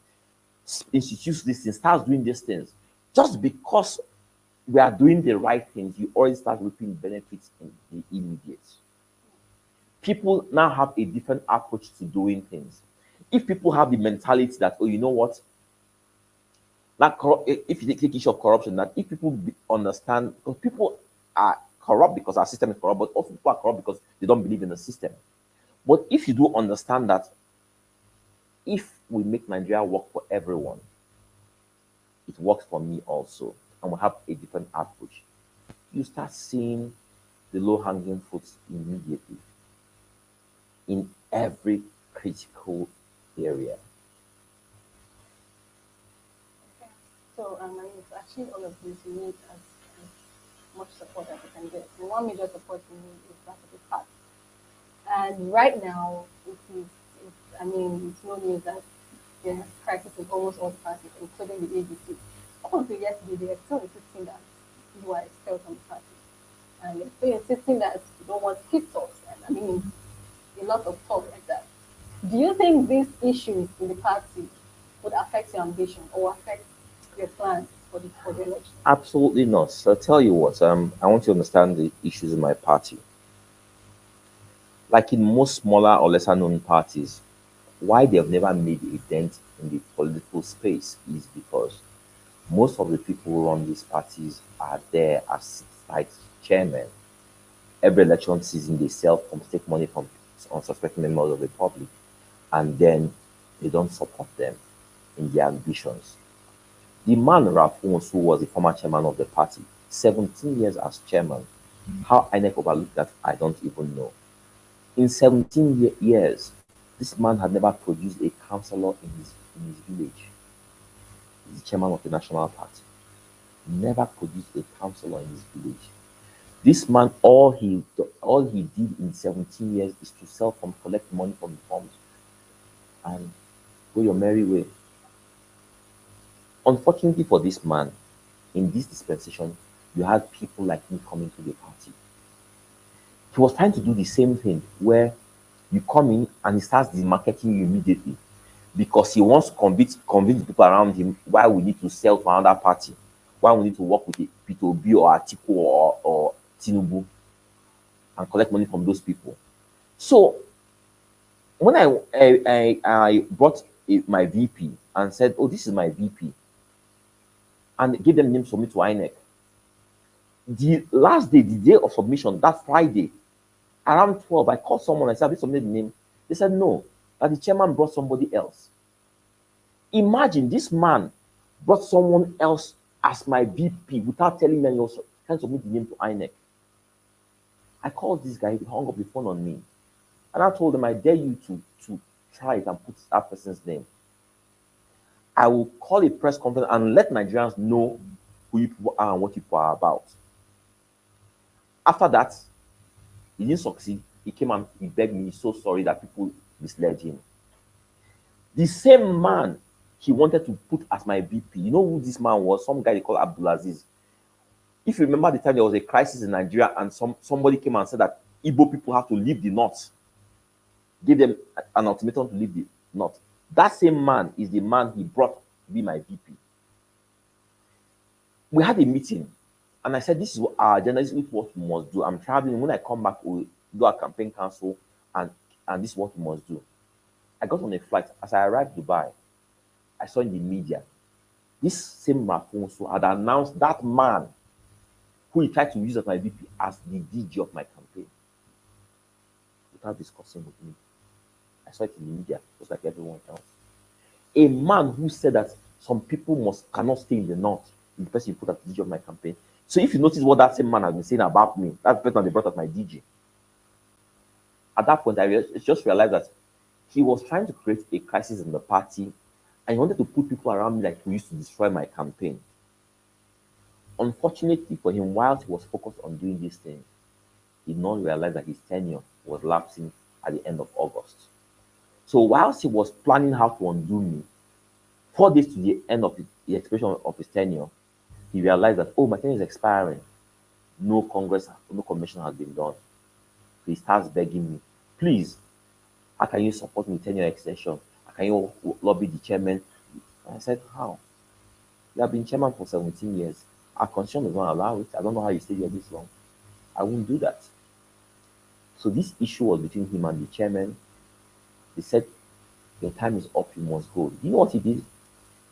institutes these things, starts doing these things, just because we are doing the right things, you already start reaping benefits in the immediate. People now have a different approach to doing things. If people have the mentality that, oh, you know what, if you take issue of corruption, that if people understand, because people are corrupt because our system is corrupt, but also people are corrupt because they don't believe in the system. But if you do understand that if we make Nigeria work for everyone, it works for me also, and we have a different approach, you start seeing the low-hanging fruits immediately in every critical area. Okay. So I mean, to achieve all of this, you need as much support as you can get. The one major support you need is that of the party. And right now, I mean, it's no news that there's crisis in almost all parties, including the ADC. Up until yesterday, they are still insisting that you are expelled from the party. And they're still insisting that you don't want peace talks. And I mean, a lot of talk like that. Do you think these issues in the party would affect your ambition or affect your plans for the election? Absolutely not. So I'll tell you what, I want to understand the issues in my party. Like in most smaller or lesser known parties, why they have never made a dent in the political space is because most of the people who run these parties are there as like chairmen. Every election season, they self take money from unsuspecting members of the public, and then they don't support them in their ambitions. The man Ralph Owens, who was the former chairman of the party, 17 years as chairman, how INEC overlooked that, I don't even know. In 17 years, this man had never produced a councillor in his village. He's the chairman of the National Party. Never produced a councillor in his village. This man, all he did in 17 years is to sell from collect money from the farms and go your merry way. Unfortunately for this man, in this dispensation, you had people like me coming to the party. He was trying to do the same thing where you come in and he starts marketing you immediately because he wants to convince people around him why we need to sell to another party, why we need to work with a P2B or Atiku or Tinubu and collect money from those people. So when I brought my VP and said, "Oh, this is my VP," and gave them names for me to INEC. The last day, the day of submission, that Friday, around 12, I called someone. I said, "Have you submitted the name?" They said, "No, that the chairman brought somebody else." Imagine this man brought someone else as my VP without telling me, "You can submit the name to INEC." I called this guy, he hung up the phone on me. And I told him, "I dare you to try it and put that person's name. I will call a press conference and let Nigerians know who you people are and what you people are about." After that, he didn't succeed. He came and he begged me, "He's so sorry that people misled him." The same man he wanted to put as my VP, you know who this man was? Some guy they call Abdulaziz. If you remember the time there was a crisis in Nigeria and somebody came and said that Igbo people have to leave the north, gave them an ultimatum to leave the north. That same man is the man he brought to be my VP. We had a meeting and I said, "This is what our agenda is, what we must do. I'm traveling. When I come back, we'll do a campaign council and this is what we must do." I got on a flight. As I arrived in Dubai, I saw in the media this same Rafonso had announced that man who he tried to use as my VP as the DG of my campaign without discussing with me. I saw it in the media, just like everyone else. A man who said that some people cannot stay in the north, is the person he put as DG of my campaign. So if you notice what that same man has been saying about me, that's the person they brought as my DG. At that point, I just realized that he was trying to create a crisis in the party and he wanted to put people around me like who used to destroy my campaign. Unfortunately for him, whilst he was focused on doing these things, he did not realize that his tenure was lapsing at the end of August. So whilst he was planning how to undo me, 4 days to the end of the expiration of his tenure, he realized that, "Oh, my tenure is expiring. No Congress, no commission has been done." So he starts begging me, "Please, how can you support me with tenure extension? How can you lobby the chairman?" And I said, "How? You have been chairman for 17 years. Our constitution does not allow it. I don't know how you stayed here this long. I won't do that." So this issue was between him and the chairman. They said, "Your time is up, you must go." You know what he did?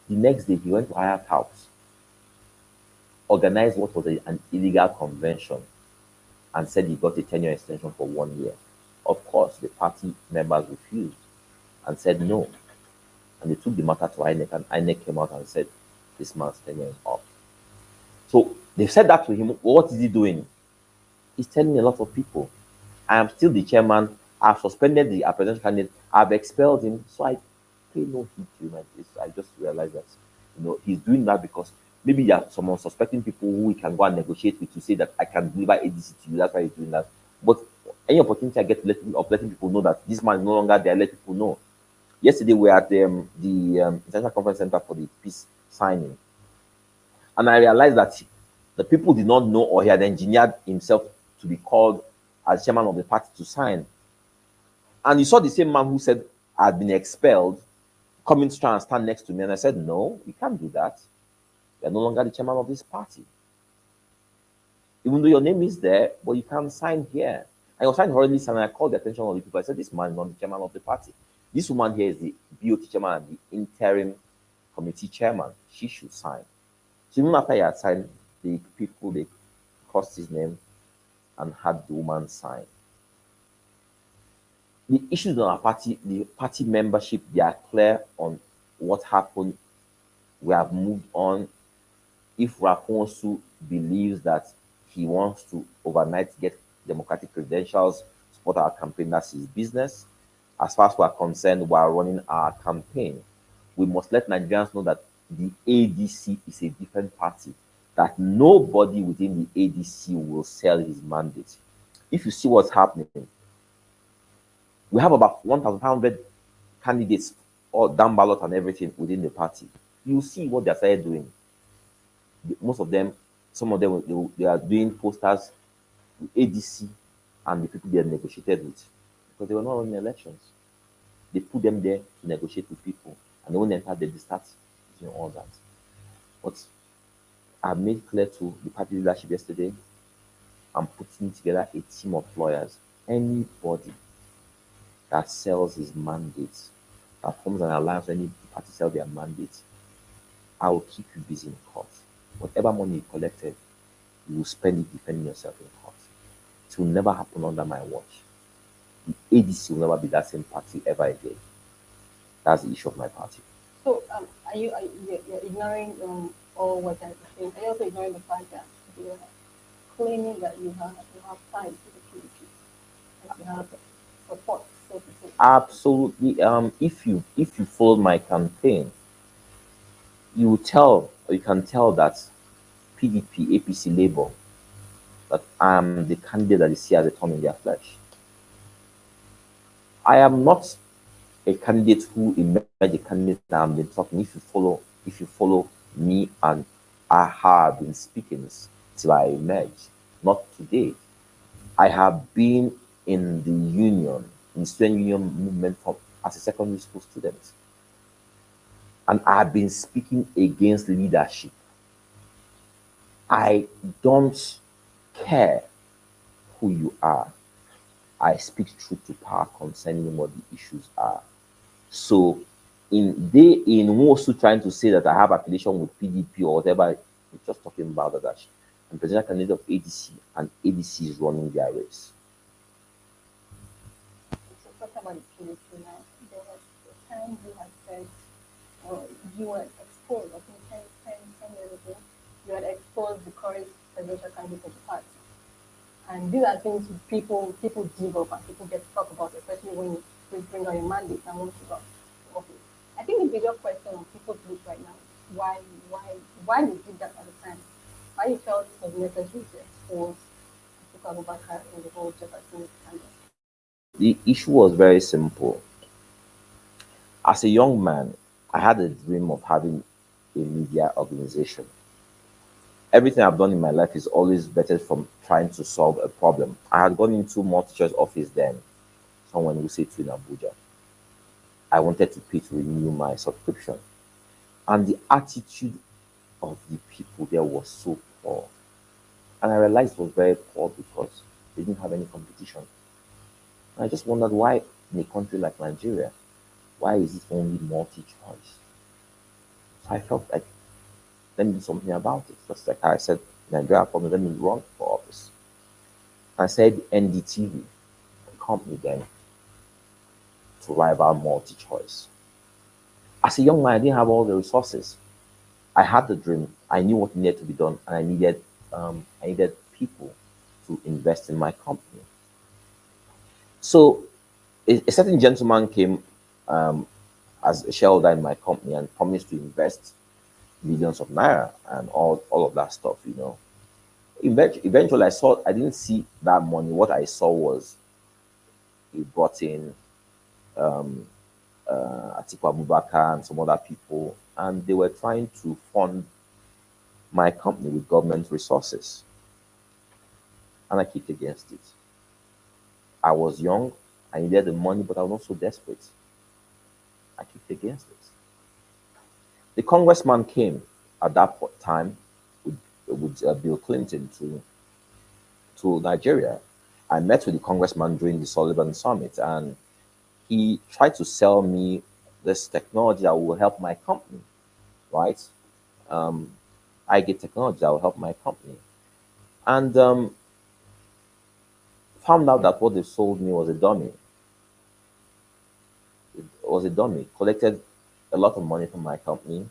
The next day, he went to Hyatt House, organized what was an illegal convention, and said he got a tenure extension for 1 year. Of course, the party members refused and said no. And they took the matter to INEC, and INEC came out and said, "This man's tenure is up." So they said that to him. What is he doing? He's telling a lot of people, "I am still the chairman. I've suspended the presidential candidate. I've expelled him." So I pay no heed to him like this. I just realized that he's doing that because maybe there are some unsuspecting people who we can go and negotiate with to say that I can deliver ADC to you. That's why he's doing that. But any opportunity I get of letting people know that this man is no longer there, let people know. Yesterday we were at the International Conference Center for the peace signing, and I realized that the people did not know, or he had engineered himself to be called as chairman of the party to sign. And you saw the same man who said I had been expelled coming to try and stand next to me. And I said, "No, you can't do that. You're no longer the chairman of this party. Even though your name is there, but you can't sign here." And I was trying to hurriedly sign, and I called the attention of the people. I said, "This man is not the chairman of the party. This woman here is the BOT chairman and the interim committee chairman. She should sign." So even after he had signed, the people, they crossed his name and had the woman sign. The issues on our party, the party membership, they are clear on what happened. We have moved on. If Rafonsu believes that he wants to overnight get democratic credentials, support our campaign, that's his business. As far as we are concerned, we are running our campaign. We must let Nigerians know that the ADC is a different party, that nobody within the ADC will sell his mandate. If you see what's happening, we have about 1,500 candidates or down ballot and everything within the party, you see what they started doing. Most of them, some of them, they are doing posters with ADC and the people they negotiated with because they were not running elections. They put them there to negotiate with people, and then when they enter, they start doing all that. But I made clear to the party leadership yesterday, I'm putting together a team of lawyers. Anybody that sells his mandate, that forms an alliance, any party sell their mandate, I will keep you busy in court. Whatever money you collected, you will spend it defending yourself in court. It will never happen under my watch. The ADC will never be that same party ever again. That's the issue of my party. So, you're ignoring all what I'm saying? Are you also ignoring the fact that you're claiming that you have ties to the PDP and you have support, so to say? Absolutely. If you followed my campaign, you will tell or you can tell that PDP, APC, Labour, that I am the candidate that they see as a thorn in their flesh. I am not a candidate who emerged a candidate that I've been talking. If you follow me and I have been speaking till I emerged, not today. I have been in the union, in the student union movement from as a secondary school student. And I've been speaking against leadership. I don't care who you are. I speak truth to power concerning what the issues are. So, in also trying to say that I have affiliation with PDP or whatever, we're just talking about that I'm presidential candidate of ADC, and ADC is running their race. So, talk about the PDP now. There was a time you had said, you were exposed, I think 10 years ago, you had exposed the current presidential candidate of the party. And these are things people dig up and people get to talk about, especially when you bring out a mandate and want to run for office. I think the bigger question on people's lips right now is why you did that at the time. Why you felt it was necessary to expose Atiku Abubakar in the whole Jefferson scandal. The issue was very simple. As a young man, I had a dream of having a media organization. Everything I've done in my life is always better from trying to solve a problem. I had gone into multi-choice office then, someone will say to in Abuja. I wanted to pay to renew my subscription. And the attitude of the people there was so poor. And I realized it was very poor because they didn't have any competition. And I just wondered why in a country like Nigeria, why is it only multi-choice? So I felt like let me do something about it. Just like I said, Nigeria problem, let me run for office. I said NDTV, a company then, to rival multi-choice. As a young man, I didn't have all the resources. I had the dream. I knew what needed to be done, and I needed people to invest in my company. So a certain gentleman came as a shareholder in my company and promised to invest millions of naira and all of that stuff. Eventually, I didn't see that money. What I saw was he brought in Atiku Abubakar and some other people, and they were trying to fund my company with government resources, and I kicked against it. I was young, I needed the money, but I was not so desperate. I kicked against it. The congressman came at that time with Bill Clinton to Nigeria. I met with the congressman during the Sullivan Summit, and he tried to sell me this technology that will help my company, right? Um, I get technology that will help my company. And found out that what they sold me was a dummy. It was a dummy. Collected a lot of money from my company.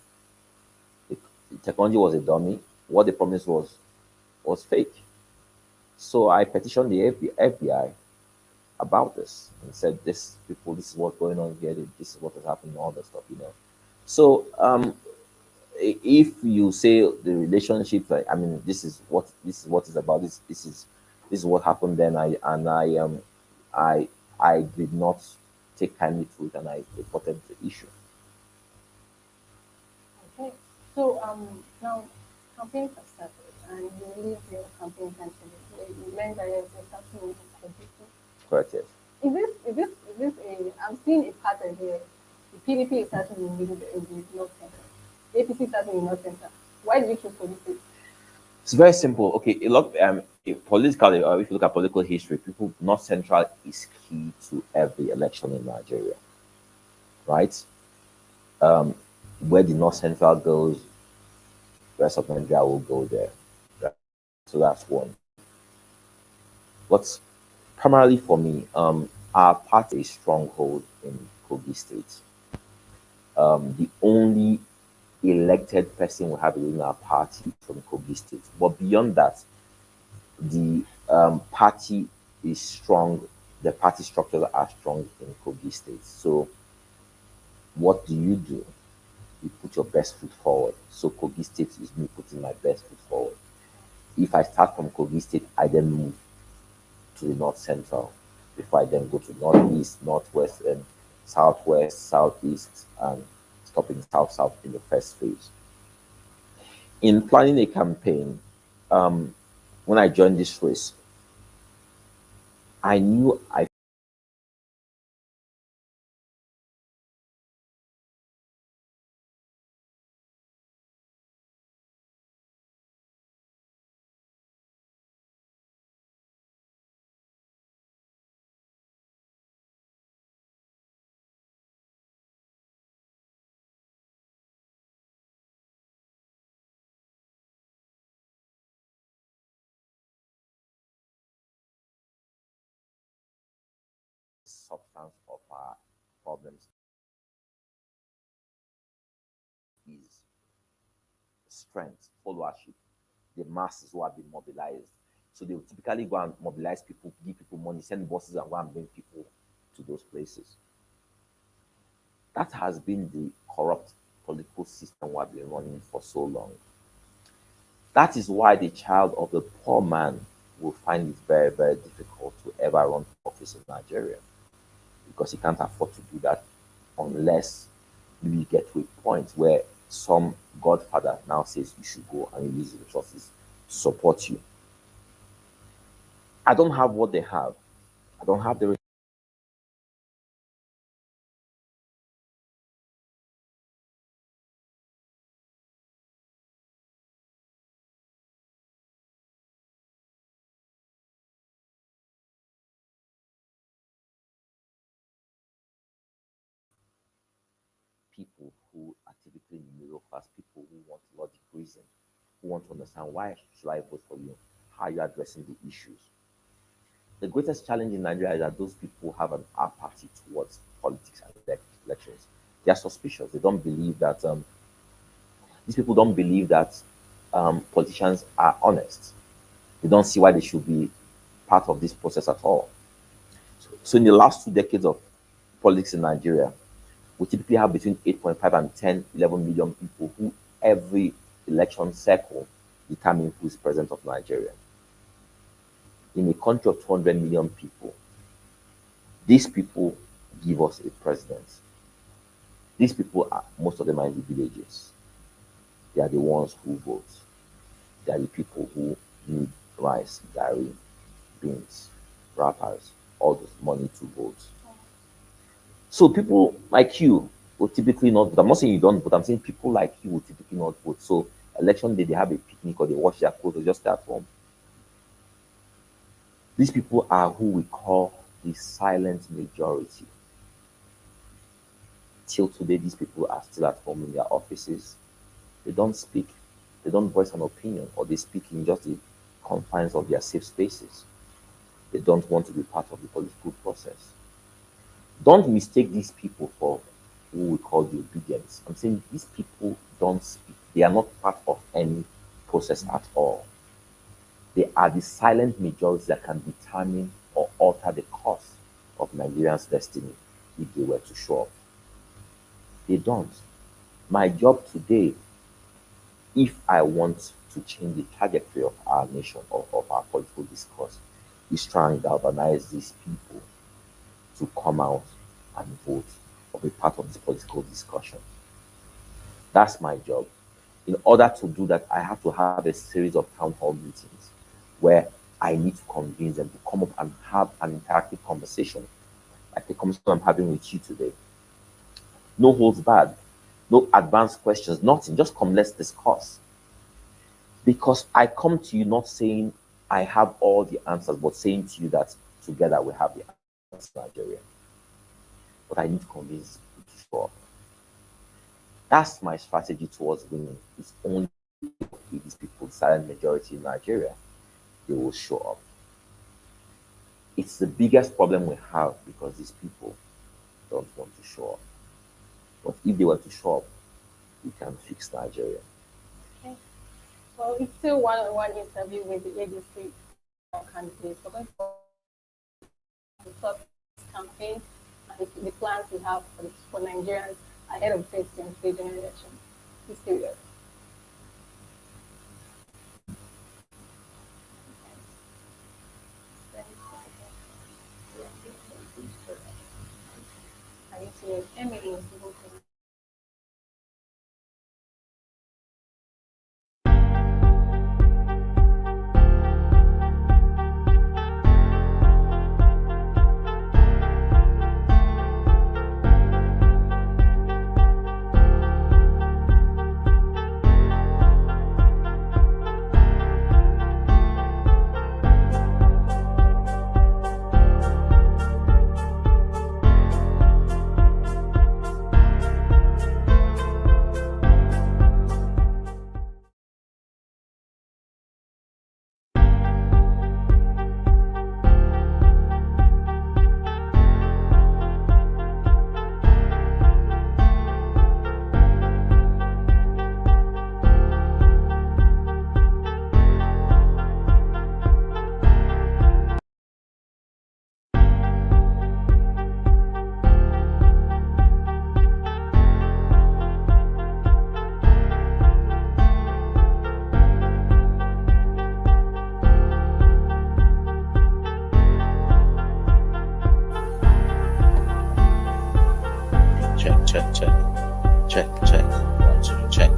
The technology was a dummy. What they promised was fake. So I petitioned the FBI about this and said, "This people, this is what's going on here. This is what has happened, all that stuff." So if you say the relationship, like, I mean, this is what it's about. This is what happened then. I did not. take kindly to it, and I reported the issue. Okay. So now campaigns have started, and you released your campaign candidate where you learned that there's a starting with competition. Correct, yes. Is this a? I'm seeing a pattern here. The PDP is starting in the middle, in the north center. APC is starting in the north center. Why did you choose policy? It's very simple. Okay, a lot politically, if you look at political history, people North Central is key to every election in Nigeria, right? Where the North Central goes, the rest of Nigeria will go there. Right? So that's one. But primarily for me, our party is a stronghold in Kogi State. The only elected person we have within our party from Kogi State. But beyond that, the party is strong. The party structures are strong in Kogi State. So what do? You put your best foot forward. So Kogi State is me putting my best foot forward. If I start from Kogi State, I then move to the North Central before I then go to Northeast, Northwest, and Southwest, Southeast, and stopping South in the first phase. In planning a campaign, when I joined this race, I knew I substance of our problems is strength, followership, the masses who have been mobilized. So they will typically go and mobilize people, give people money, send buses and go and bring people to those places. That has been the corrupt political system we have been running for so long. That is why the child of the poor man will find it very, very difficult to ever run for office in Nigeria because he can't afford to do that unless we get to a point where some godfather now says you should go and release the resources to support you. I don't have what they have. I don't have the people who are typically in the middle class, people who want logic reason, who want to understand why should I vote for you, how are you addressing the issues. The greatest challenge in Nigeria is that those people have an apathy towards politics and elections. They are suspicious. They don't believe that these people don't believe that politicians are honest. They don't see why they should be part of this process at all. So in the last 2 decades of politics in Nigeria, we typically have between 8.5 and 10, 11 million people who every election cycle determine who is president of Nigeria. In a country of 200 million people, these people give us a president. These people are, most of them are in the villages. They are the ones who vote. They are the people who need rice, dairy, beans, wrappers, all this money to vote. So people like you will typically not vote. I'm not saying you don't vote. I'm saying people like you will typically not vote. So election day, they have a picnic or they wash their clothes or just stay at home. These people are who we call the silent majority. Till today, these people are still at home in their offices. They don't speak. They don't voice an opinion, or they speak in just the confines of their safe spaces. They don't want to be part of the political process. Don't mistake these people for who we call the obedience. I'm saying these people don't speak. They are not part of any process at all. They are the silent majority that can determine or alter the course of Nigerians' destiny if they were to show up. They don't. My job today, if I want to change the trajectory of our nation or of our political discourse, is trying to galvanize these people to come out and vote or be part of this political discussion. That's my job. In order to do that, I have to have a series of town hall meetings where I need to convince them to come up and have an interactive conversation, like the conversation I'm having with you today. No holds barred, no advanced questions, nothing. Just come, let's discuss. Because I come to you not saying I have all the answers, but saying to you that together we have the answers to Nigeria. But I need to convince people to show up. That's my strategy towards winning. It's only if these people, the silent majority in Nigeria, they will show up. It's the biggest problem we have because these people don't want to show up. But if they were to show up, we can fix Nigeria. Okay. Well, it's still one-on-one interview with the ADC candidates. We're going to talk campaign and the plans we have for Nigerians ahead of the 2023 general election. Please stay with us. I need to use Emily. Check, check. Check, check. 1, 2, check.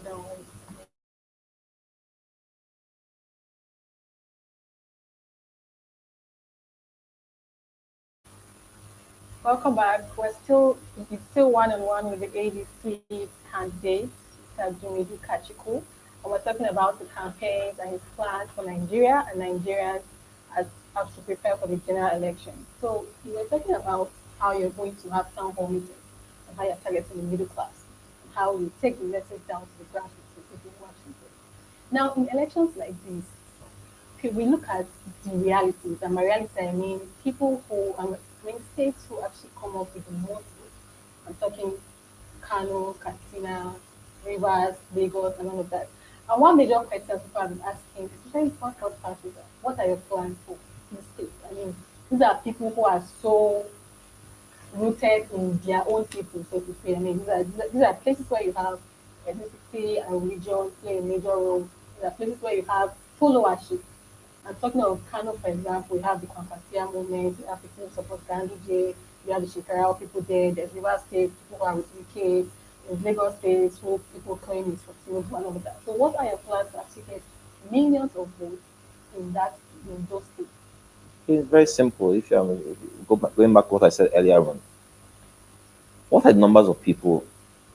No. Welcome back. It's still one on one with the ADC candidate, Mr. Dumebi Kachikwu. And we're talking about the campaigns and his plans for Nigeria and Nigerians as to prepare for the general election. So we were talking about how you're going to have town hall meetings and how you're targeting the middle class, and how you take the message down to the grassroots to people who actually vote. Now, in elections like this, okay, we look at the realities, and by reality I mean people who, I mean states who actually come up with the most votes. I'm talking Kano, Katsina, Rivers, Lagos, and all of that. And one major question people have been asking, especially for health parties, what are your plans for the state? I mean, these are people who are so rooted in their own people, so to say. I mean, these are places where you have ethnicity and religion play a major role. These are places where you have followership. I'm talking of Kano, for example, we have the Kwankwasia movement, we have people who support Ganduje, we have the Shekarao people there, there's River State, people who are with UK, there's Lagos State, who people claim is for Tinubu and all of that. So what are your plans to actually get millions of votes in those states? It's very simple. If you going back to what I said earlier on, what are the numbers of people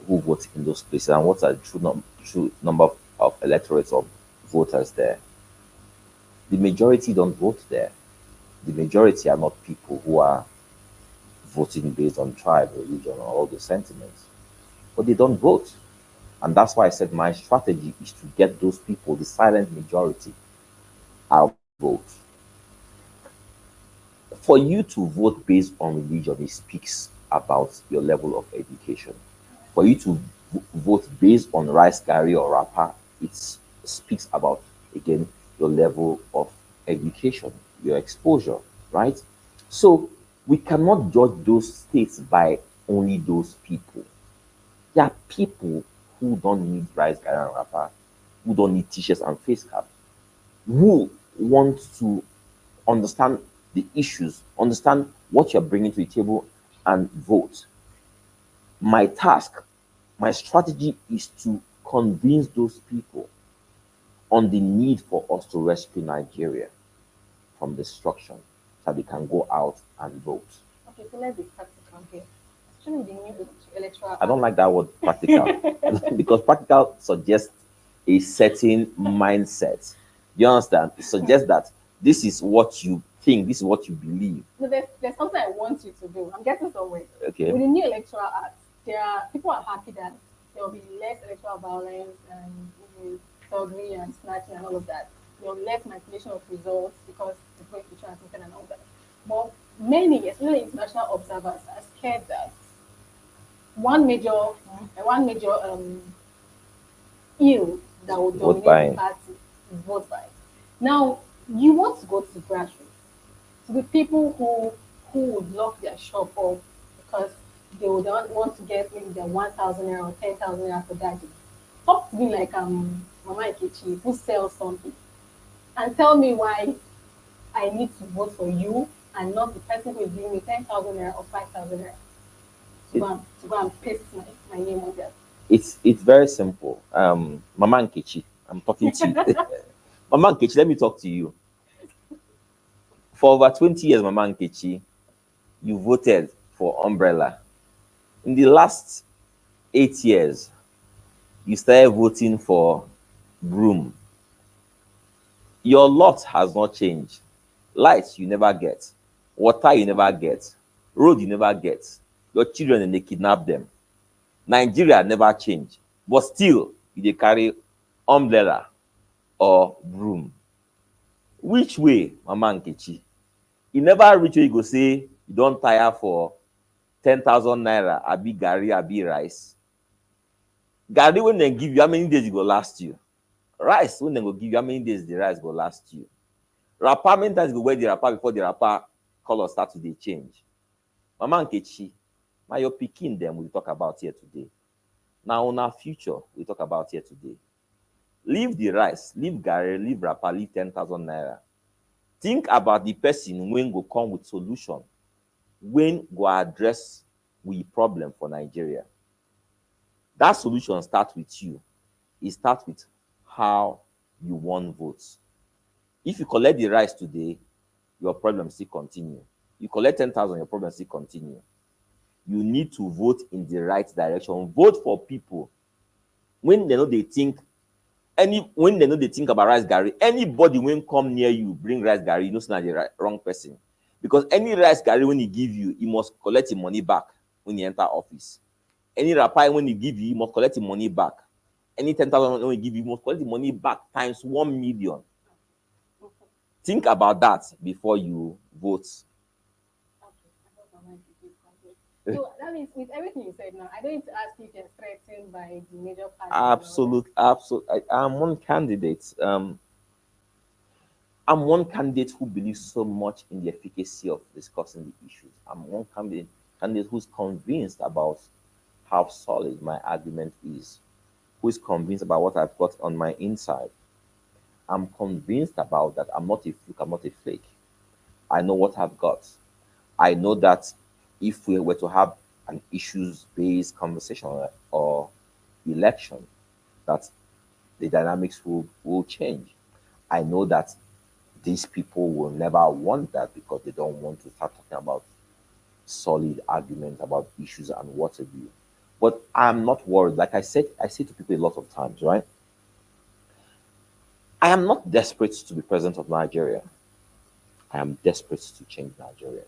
who vote in those places, and what are the true number of electorates or voters there? The majority don't vote there. The majority are not people who are voting based on tribe, religion, or all those sentiments, but they don't vote. And that's why I said my strategy is to get those people, the silent majority, out vote. For you to vote based on religion, it speaks about your level of education. For you to vote based on rice, curry, or rapper, it speaks about, again, your level of education, your exposure, right? So we cannot judge those states by only those people. There are people who don't need rice, curry, and rapper, who don't need t-shirts and face cap, who want to understand the issues, understand what you're bringing to the table, and vote. My task, my strategy is to convince those people on the need for us to rescue Nigeria from destruction so they can go out and vote. Okay, so let's be practical here. Especially with the new electoral I don't act. like that word practical because practical suggests a certain mindset. You understand? It suggests that this is what you think, this is what you believe. No, there's something I want you to do. I'm getting somewhere. Okay. With the new electoral act, people are happy that there will be less electoral violence and thuggery and snatching and all of that. There will be less manipulation of results because it's going to be transmitted and all that. But many, especially international observers, are scared that one major ill that will Vote dominate the buying. party is vote buying. Now, you want to go to the grassroots, to the people who would lock their shop up because they would not want to get maybe their 1,000 naira or 10,000 naira for that day. Talk to me like Mama Ikechi who sells something and tell me why I need to vote for you and not the person who is giving me 10,000 naira or 5,000 naira It, to go and paste my name on there. it's very simple. Mama Nkechi, I'm talking to you. Mama Nkechi, let me talk to you. For over 20 years, Mama Nkechi, you voted for Umbrella. In the last 8 years, you started voting for Broom. Your lot has not changed. Lights you never get, water you never get, road you never get. Your children and they kidnap them. Nigeria never change, but still you dey carry umbrella or broom. Which way, Mama Nkechi? E never reach where you go say you don tire for 10,000 naira abi garri abi rice. Garri wey dem give you, how many days e go last you? Rice wey dem go give you, how many days the rice go last you? Wrapper, how many times you go wear the wrapper before the wrapper color start to dey change? Mama Nkechi, na your pikin dem we talk about here today. Na una future we talk about here today. Leave the rice, leave garri, leave wrapper, leave 10,000 naira. Think about the person wey go come with solution, wey go address we problem for Nigeria. That solution start with you. It starts with how you won votes. If you collect the rice today, your problem still continue. You collect 10,000, your problem still continue. You need to vote in the right direction. Vote for people when they know they think when they know they think about rice gari. Anybody when come near you bring rice gari, you know it's not the wrong person. Because any rice gari when he give you, he must collect his money back when he enter office. Any rapai when he give you, he must collect his money back. Any 10,000 when he give you, he must collect the money back times 1 million. Think about that before you vote. Okay, I hope my mind is complete. So that means with everything you said now, I don't need to ask you if you're threatened by the major parties and all that. Absolute, absolute. I'm one candidate. I'm one candidate who believes so much in the efficacy of discussing the issues. I'm one candidate who's convinced about how solid my argument is, who is convinced about what I've got on my inside. I'm convinced about that. I'm not a fluke, I'm not a flake. I know what I've got. I know that if we were to have an issues based conversation or election, that the dynamics will change. I know that these people will never want that because they don't want to start talking about solid arguments about issues and what have you. But I'm not worried. Like I say to people a lot of times, right? I am not desperate to be president of Nigeria. I am desperate to change Nigeria.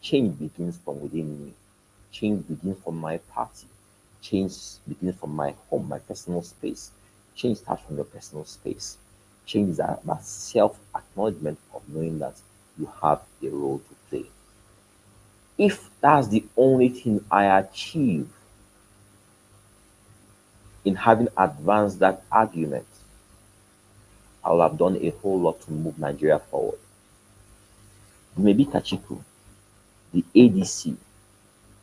Change begins from within me. Change begins from my party. Change begins from my home, my personal space. Change starts from your personal space. Change is about self acknowledgement of knowing that you have a role to play. If that's the only thing I achieve in having advanced that argument, I'll have done a whole lot to move Nigeria forward. Maybe Kachikwu, the ADC,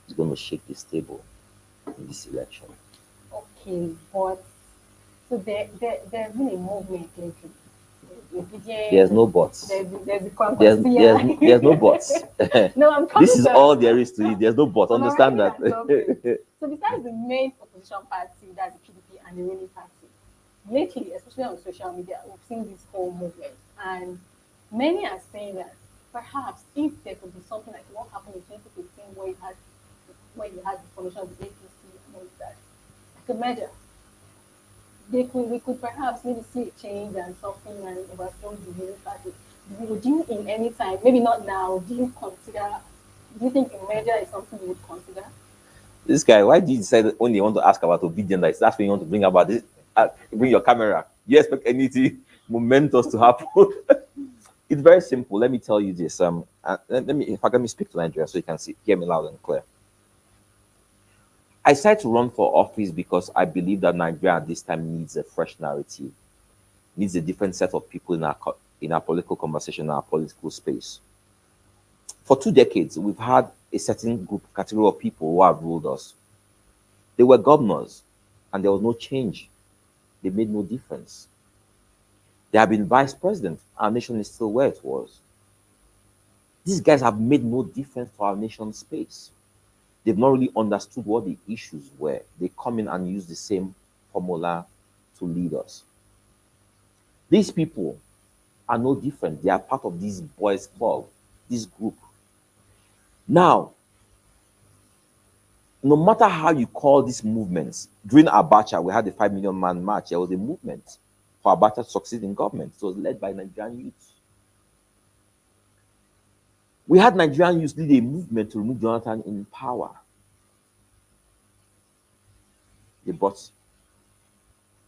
is going to shake this table in this election. Okay, but so there's been a movement lately. There's no buts. There's a There's no buts. No, I'm This coming is to all there is to it. There's no but. I'm Understand arriving at something. that. So besides the main opposition party, that's the PDP and the ruling party, lately, especially on social media, we've seen this whole movement, and many are saying that perhaps if there could be something like what happened in 2015, where you had the formation of the APC and all of that, like a merger, we could perhaps maybe see a change and something and overthrow the ruling party. Would you in any time, maybe not now, do you think a merger is something you would consider? This guy, why did you decide that when you want to ask about obedience, that's when you want to bring about this? Bring your camera. You expect anything momentous to happen? It's very simple. Let me tell you this. Let me speak to Nigeria so you can hear me loud and clear. I decided to run for office because I believe that Nigeria at this time needs a fresh narrative, needs a different set of people in our political conversation, in our political space. For 2 decades, we've had a certain category of people who have ruled us. They were governors, and there was no change. They made no difference. They have been vice president. Our nation is still where it was. These guys have made no difference to our nation's space. They've not really understood what the issues were. They come in and use the same formula to lead us. These people are no different. They are part of this boys' club, this group. Now, no matter how you call these movements, during Abacha, we had the 5 million man march. There was a movement for Abacha to succeed in government. It was led by Nigerian youth. We had Nigerian youth lead a movement to remove Jonathan in power. They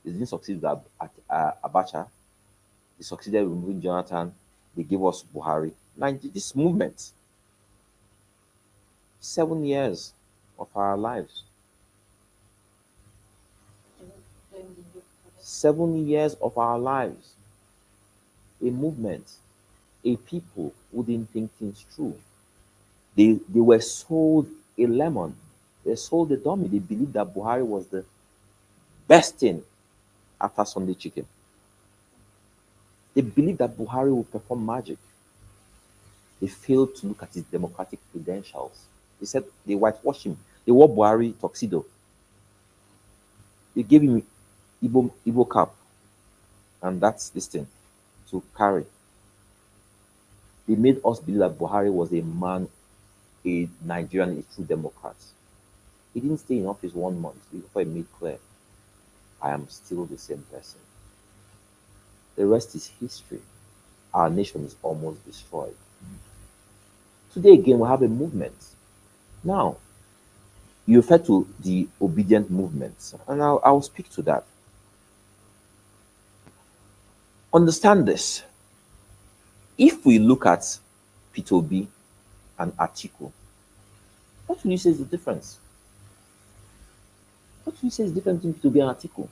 didn't succeed at Abacha. They succeeded in removing Jonathan. They gave us Buhari. This movement, 7 years of our lives. 7 years of our lives. A movement, a people who didn't think things through. They were sold a lemon. They sold a dummy. They believed that Buhari was the best thing after Sunday chicken. They believed that Buhari would perform magic. They failed to look at his democratic credentials. They said they whitewashed him. They wore Buhari tuxedo. They gave him Igbo cap, and that's this thing to carry. They made us believe that Buhari was a man, a Nigerian, a true Democrat. He didn't stay in office 1 month before he made clear, I am still the same person. The rest is history. Our nation is almost destroyed. Today again, we have a movement. Now, you refer to the obedient movement, and I'll speak to that. Understand this. If we look at P2B and Atiku, what will you say is the difference? What will you say is different between P2B and Atiku?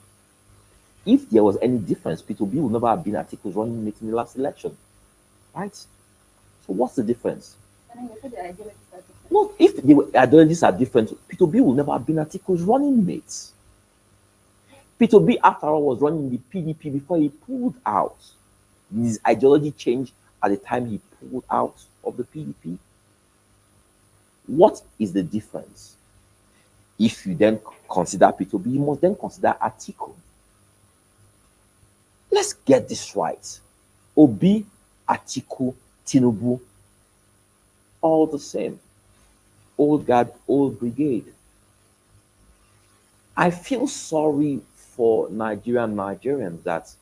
If there was any difference, P2B would never have been Atiku's running mate in the last election, right? So what's the difference? I think they said the ideologies are different. No, if the ideologies are different, P2B would never have been Atiku's running mate. P2B, after all, was running the PDP before he pulled out. His ideology changed at the time he pulled out of the PDP. What is the difference? If you then consider P2B, you must then consider Atiku. Let's get this right. Obi, Atiku, Tinubu, all the same. Old guard, old brigade. I feel sorry for Nigerians that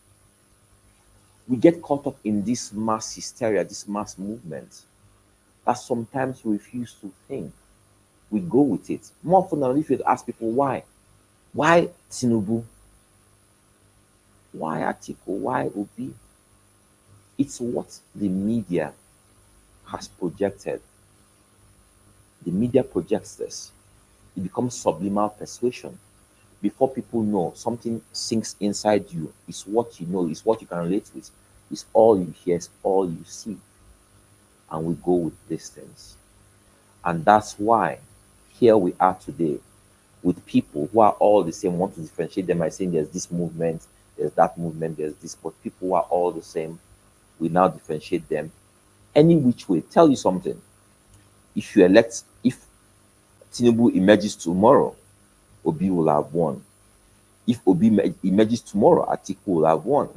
we get caught up in this mass hysteria, this mass movement, that sometimes we refuse to think. We go with it. More often than if you ask people why. Why Tinubu? Why Atiku? Why Obi? It's what the media has projected. The media projects this. It becomes subliminal persuasion. Before people know, something sinks inside you. It's what you know, it's what you can relate with. It's all you hear, it's all you see. And we go with these things. And that's why here we are today with people who are all the same, want to differentiate them by saying there's this movement, there's that movement, there's this, but people who are all the same, we now differentiate them any which way. Tell you something. If Tinubu emerges tomorrow, Obi will have won. If Obi emerges tomorrow, Atiku will have won.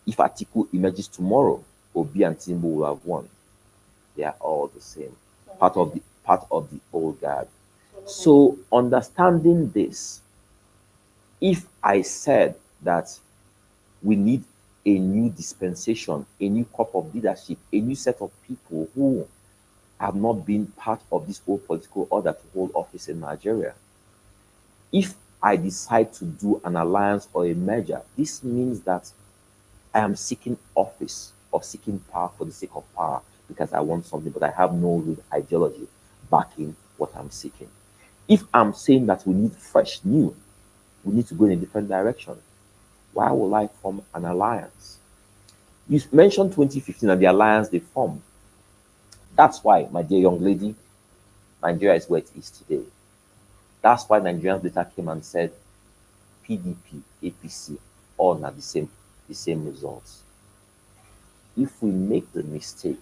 If Atiku emerges tomorrow, Obi and Tinubu will have won. They are all the same, part of the old guard. So understanding this, if I said that we need a new dispensation, a new crop of leadership, a new set of people who have not been part of this old political order to hold office in Nigeria, if I decide to do an alliance or a merger, this means that I am seeking office or seeking power for the sake of power because I want something, but I have no real ideology backing what I'm seeking. If I'm saying that we need fresh, new, we need to go in a different direction, why would I form an alliance? You mentioned 2015 and the alliance they formed. That's why, my dear young lady, Nigeria is where it is today. That's why Nigerians later came and said PDP, APC, all are the same results. If we make the mistake,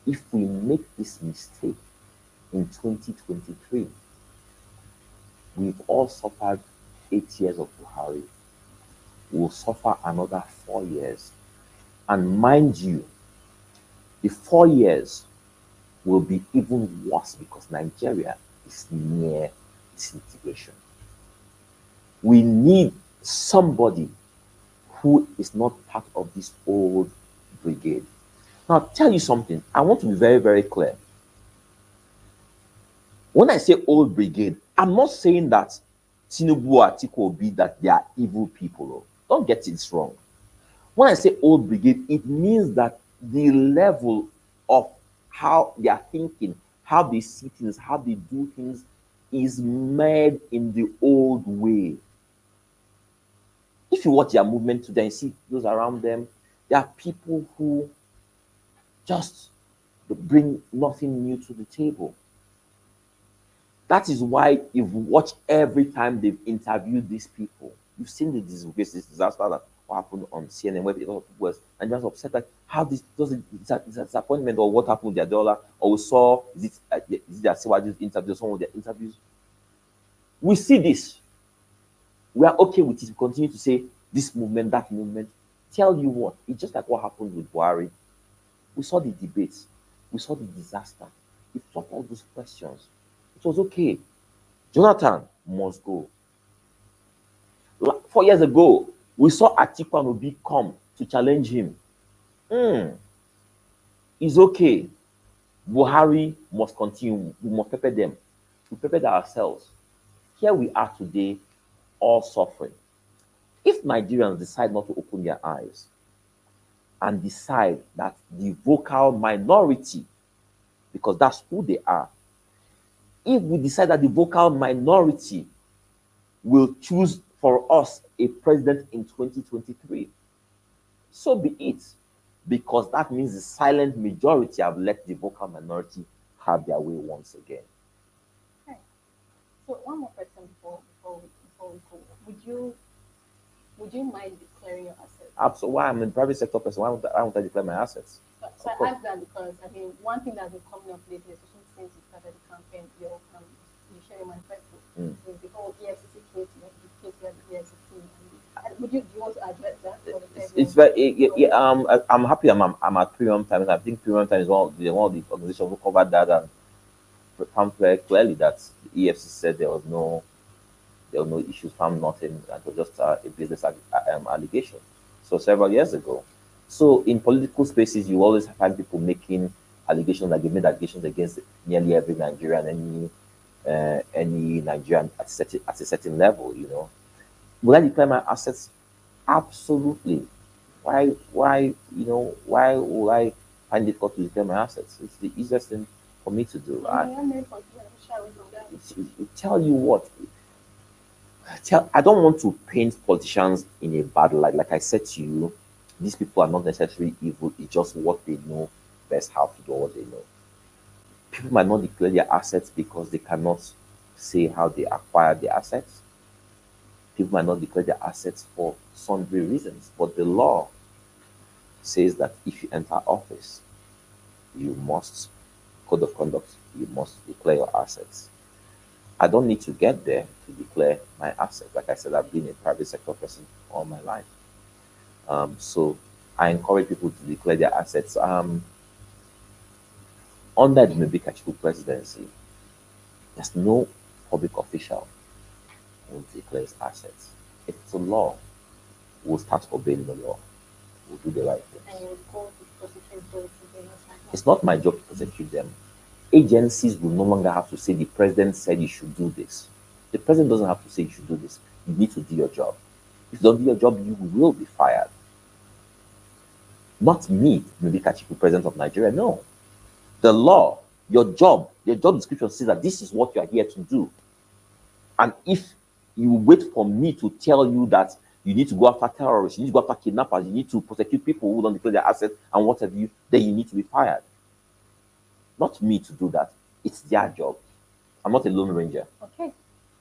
if we make this mistake in 2023, we've all suffered 8 years of Buhari. We'll suffer another 4 years. And mind you, the 4 years will be even worse because Nigeria is near disintegration. We need somebody who is not part of this old brigade. Now, I'll tell you something. I want to be very, very clear. When I say old brigade, I'm not saying that Tinubu or Atiku Obi that they are evil people. Don't get it wrong. When I say old brigade, it means that the level of how they are thinking, how they see things, how they do things is made in the old way. If you watch their movement today and see those around them, there are people who just bring nothing new to the table. That is why if you watch every time they've interviewed these people, you've seen the disaster that happened on CNN where a lot of people were and just upset like how this does it disappointment or what happened with their dollar, or we saw is it their Siwaji's interview, some of their interviews. We see this. we are okay with it. We continue to say this movement, that movement. Tell you what, it's just like what happened with Buhari. We saw the debates, we saw the disaster. We fought all those questions. It was okay. Jonathan must go. 4 years ago, we saw Atiku and Obi come to challenge him. It's okay. Buhari must continue. We must prepare them. We prepared ourselves. Here we are today, all suffering. If Nigerians decide not to open their eyes and decide that the vocal minority, because that's who they are, if we decide that the vocal minority will choose for us a president in 2023, so be it, because that means the silent majority have let the vocal minority have their way once again. Okay. So one more question before we go. Would you mind declaring your assets? Absolutely. Why I'm a private sector person? Why won't I declare my assets? So I ask that because I mean one thing that's been coming up lately, especially since you started the campaign, you share your manifesto with the whole EFCC case, the case where the EFCC. Do you want to address that? For the It's very I'm happy. I'm at Premium Times. I think Premium Times is one of the organizations who covered that and found very clearly that the EFCC said there were no issues, found nothing, and it was just a business allegation. So several years ago. So in political spaces, you always find people making allegations, like they made allegations against nearly every Nigerian, any Nigerian at a certain level. Will I declare my assets? Absolutely. Why would I find it difficult to declare my assets? It's the easiest thing for me to do. Tell you what, I don't want to paint politicians in a bad light. Like I said to you, these people are not necessarily evil. It's just what they know best how to do what they know. People might not declare their assets because they cannot say how they acquired the assets. People might not declare their assets for sundry reasons, but the law says that if you enter office, you must, code of conduct, you must declare your assets. I don't need to get there to declare my assets. Like I said, I've been a private sector person all my life. So I encourage people to declare their assets. Under the Dumebi Kachikwu presidency, there's no public official who declares assets. It's a law. We'll start obeying the law. We'll do the right thing. And you go to prosecute those who do not. It's not my job to prosecute them. Agencies will no longer have to say the president said you should do this. The president doesn't have to say you should do this. You need to do your job. If you don't do your job, you will be fired. Not me, maybe Kachikwu, president of Nigeria. No. The law, your job description says that this is what you are here to do. And if you wait for me to tell you that you need to go after terrorists, you need to go after kidnappers, you need to prosecute people who don't declare their assets and what have you, then you need to be fired. Not me to do that. It's their job. I'm not a lone ranger. Okay.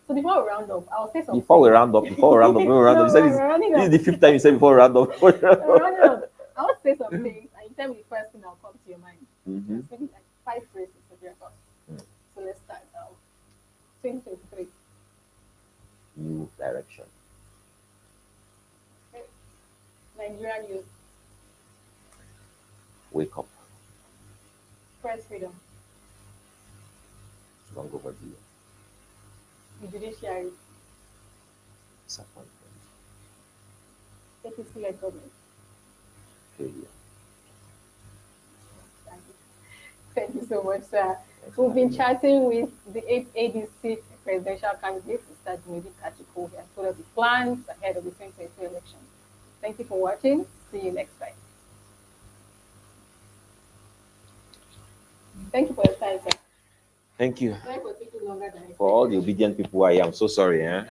So before we round up, I'll say something. Before we round up, you said this is the fifth time you said before we round up. We're running up. I want to say something, and you tell me the first thing that'll come to your mind. Maybe like 5 phrases of your thoughts. So let's start now. 2023. New direction. Okay. Nigerian youth. Wake up. Press freedom. It's long overdue. The judiciary. Disappointment. APC-led government. Failure. Thank you so much, sir. We've been chatting with the ADC presidential candidate, Mr. Dumebi Kachikwu, who has told us his plans ahead of the 2023 election. Thank you for watching. See you next time. Thank you for your time, sir. Thank you. Sorry for taking longer than For all the obedient people I am so sorry.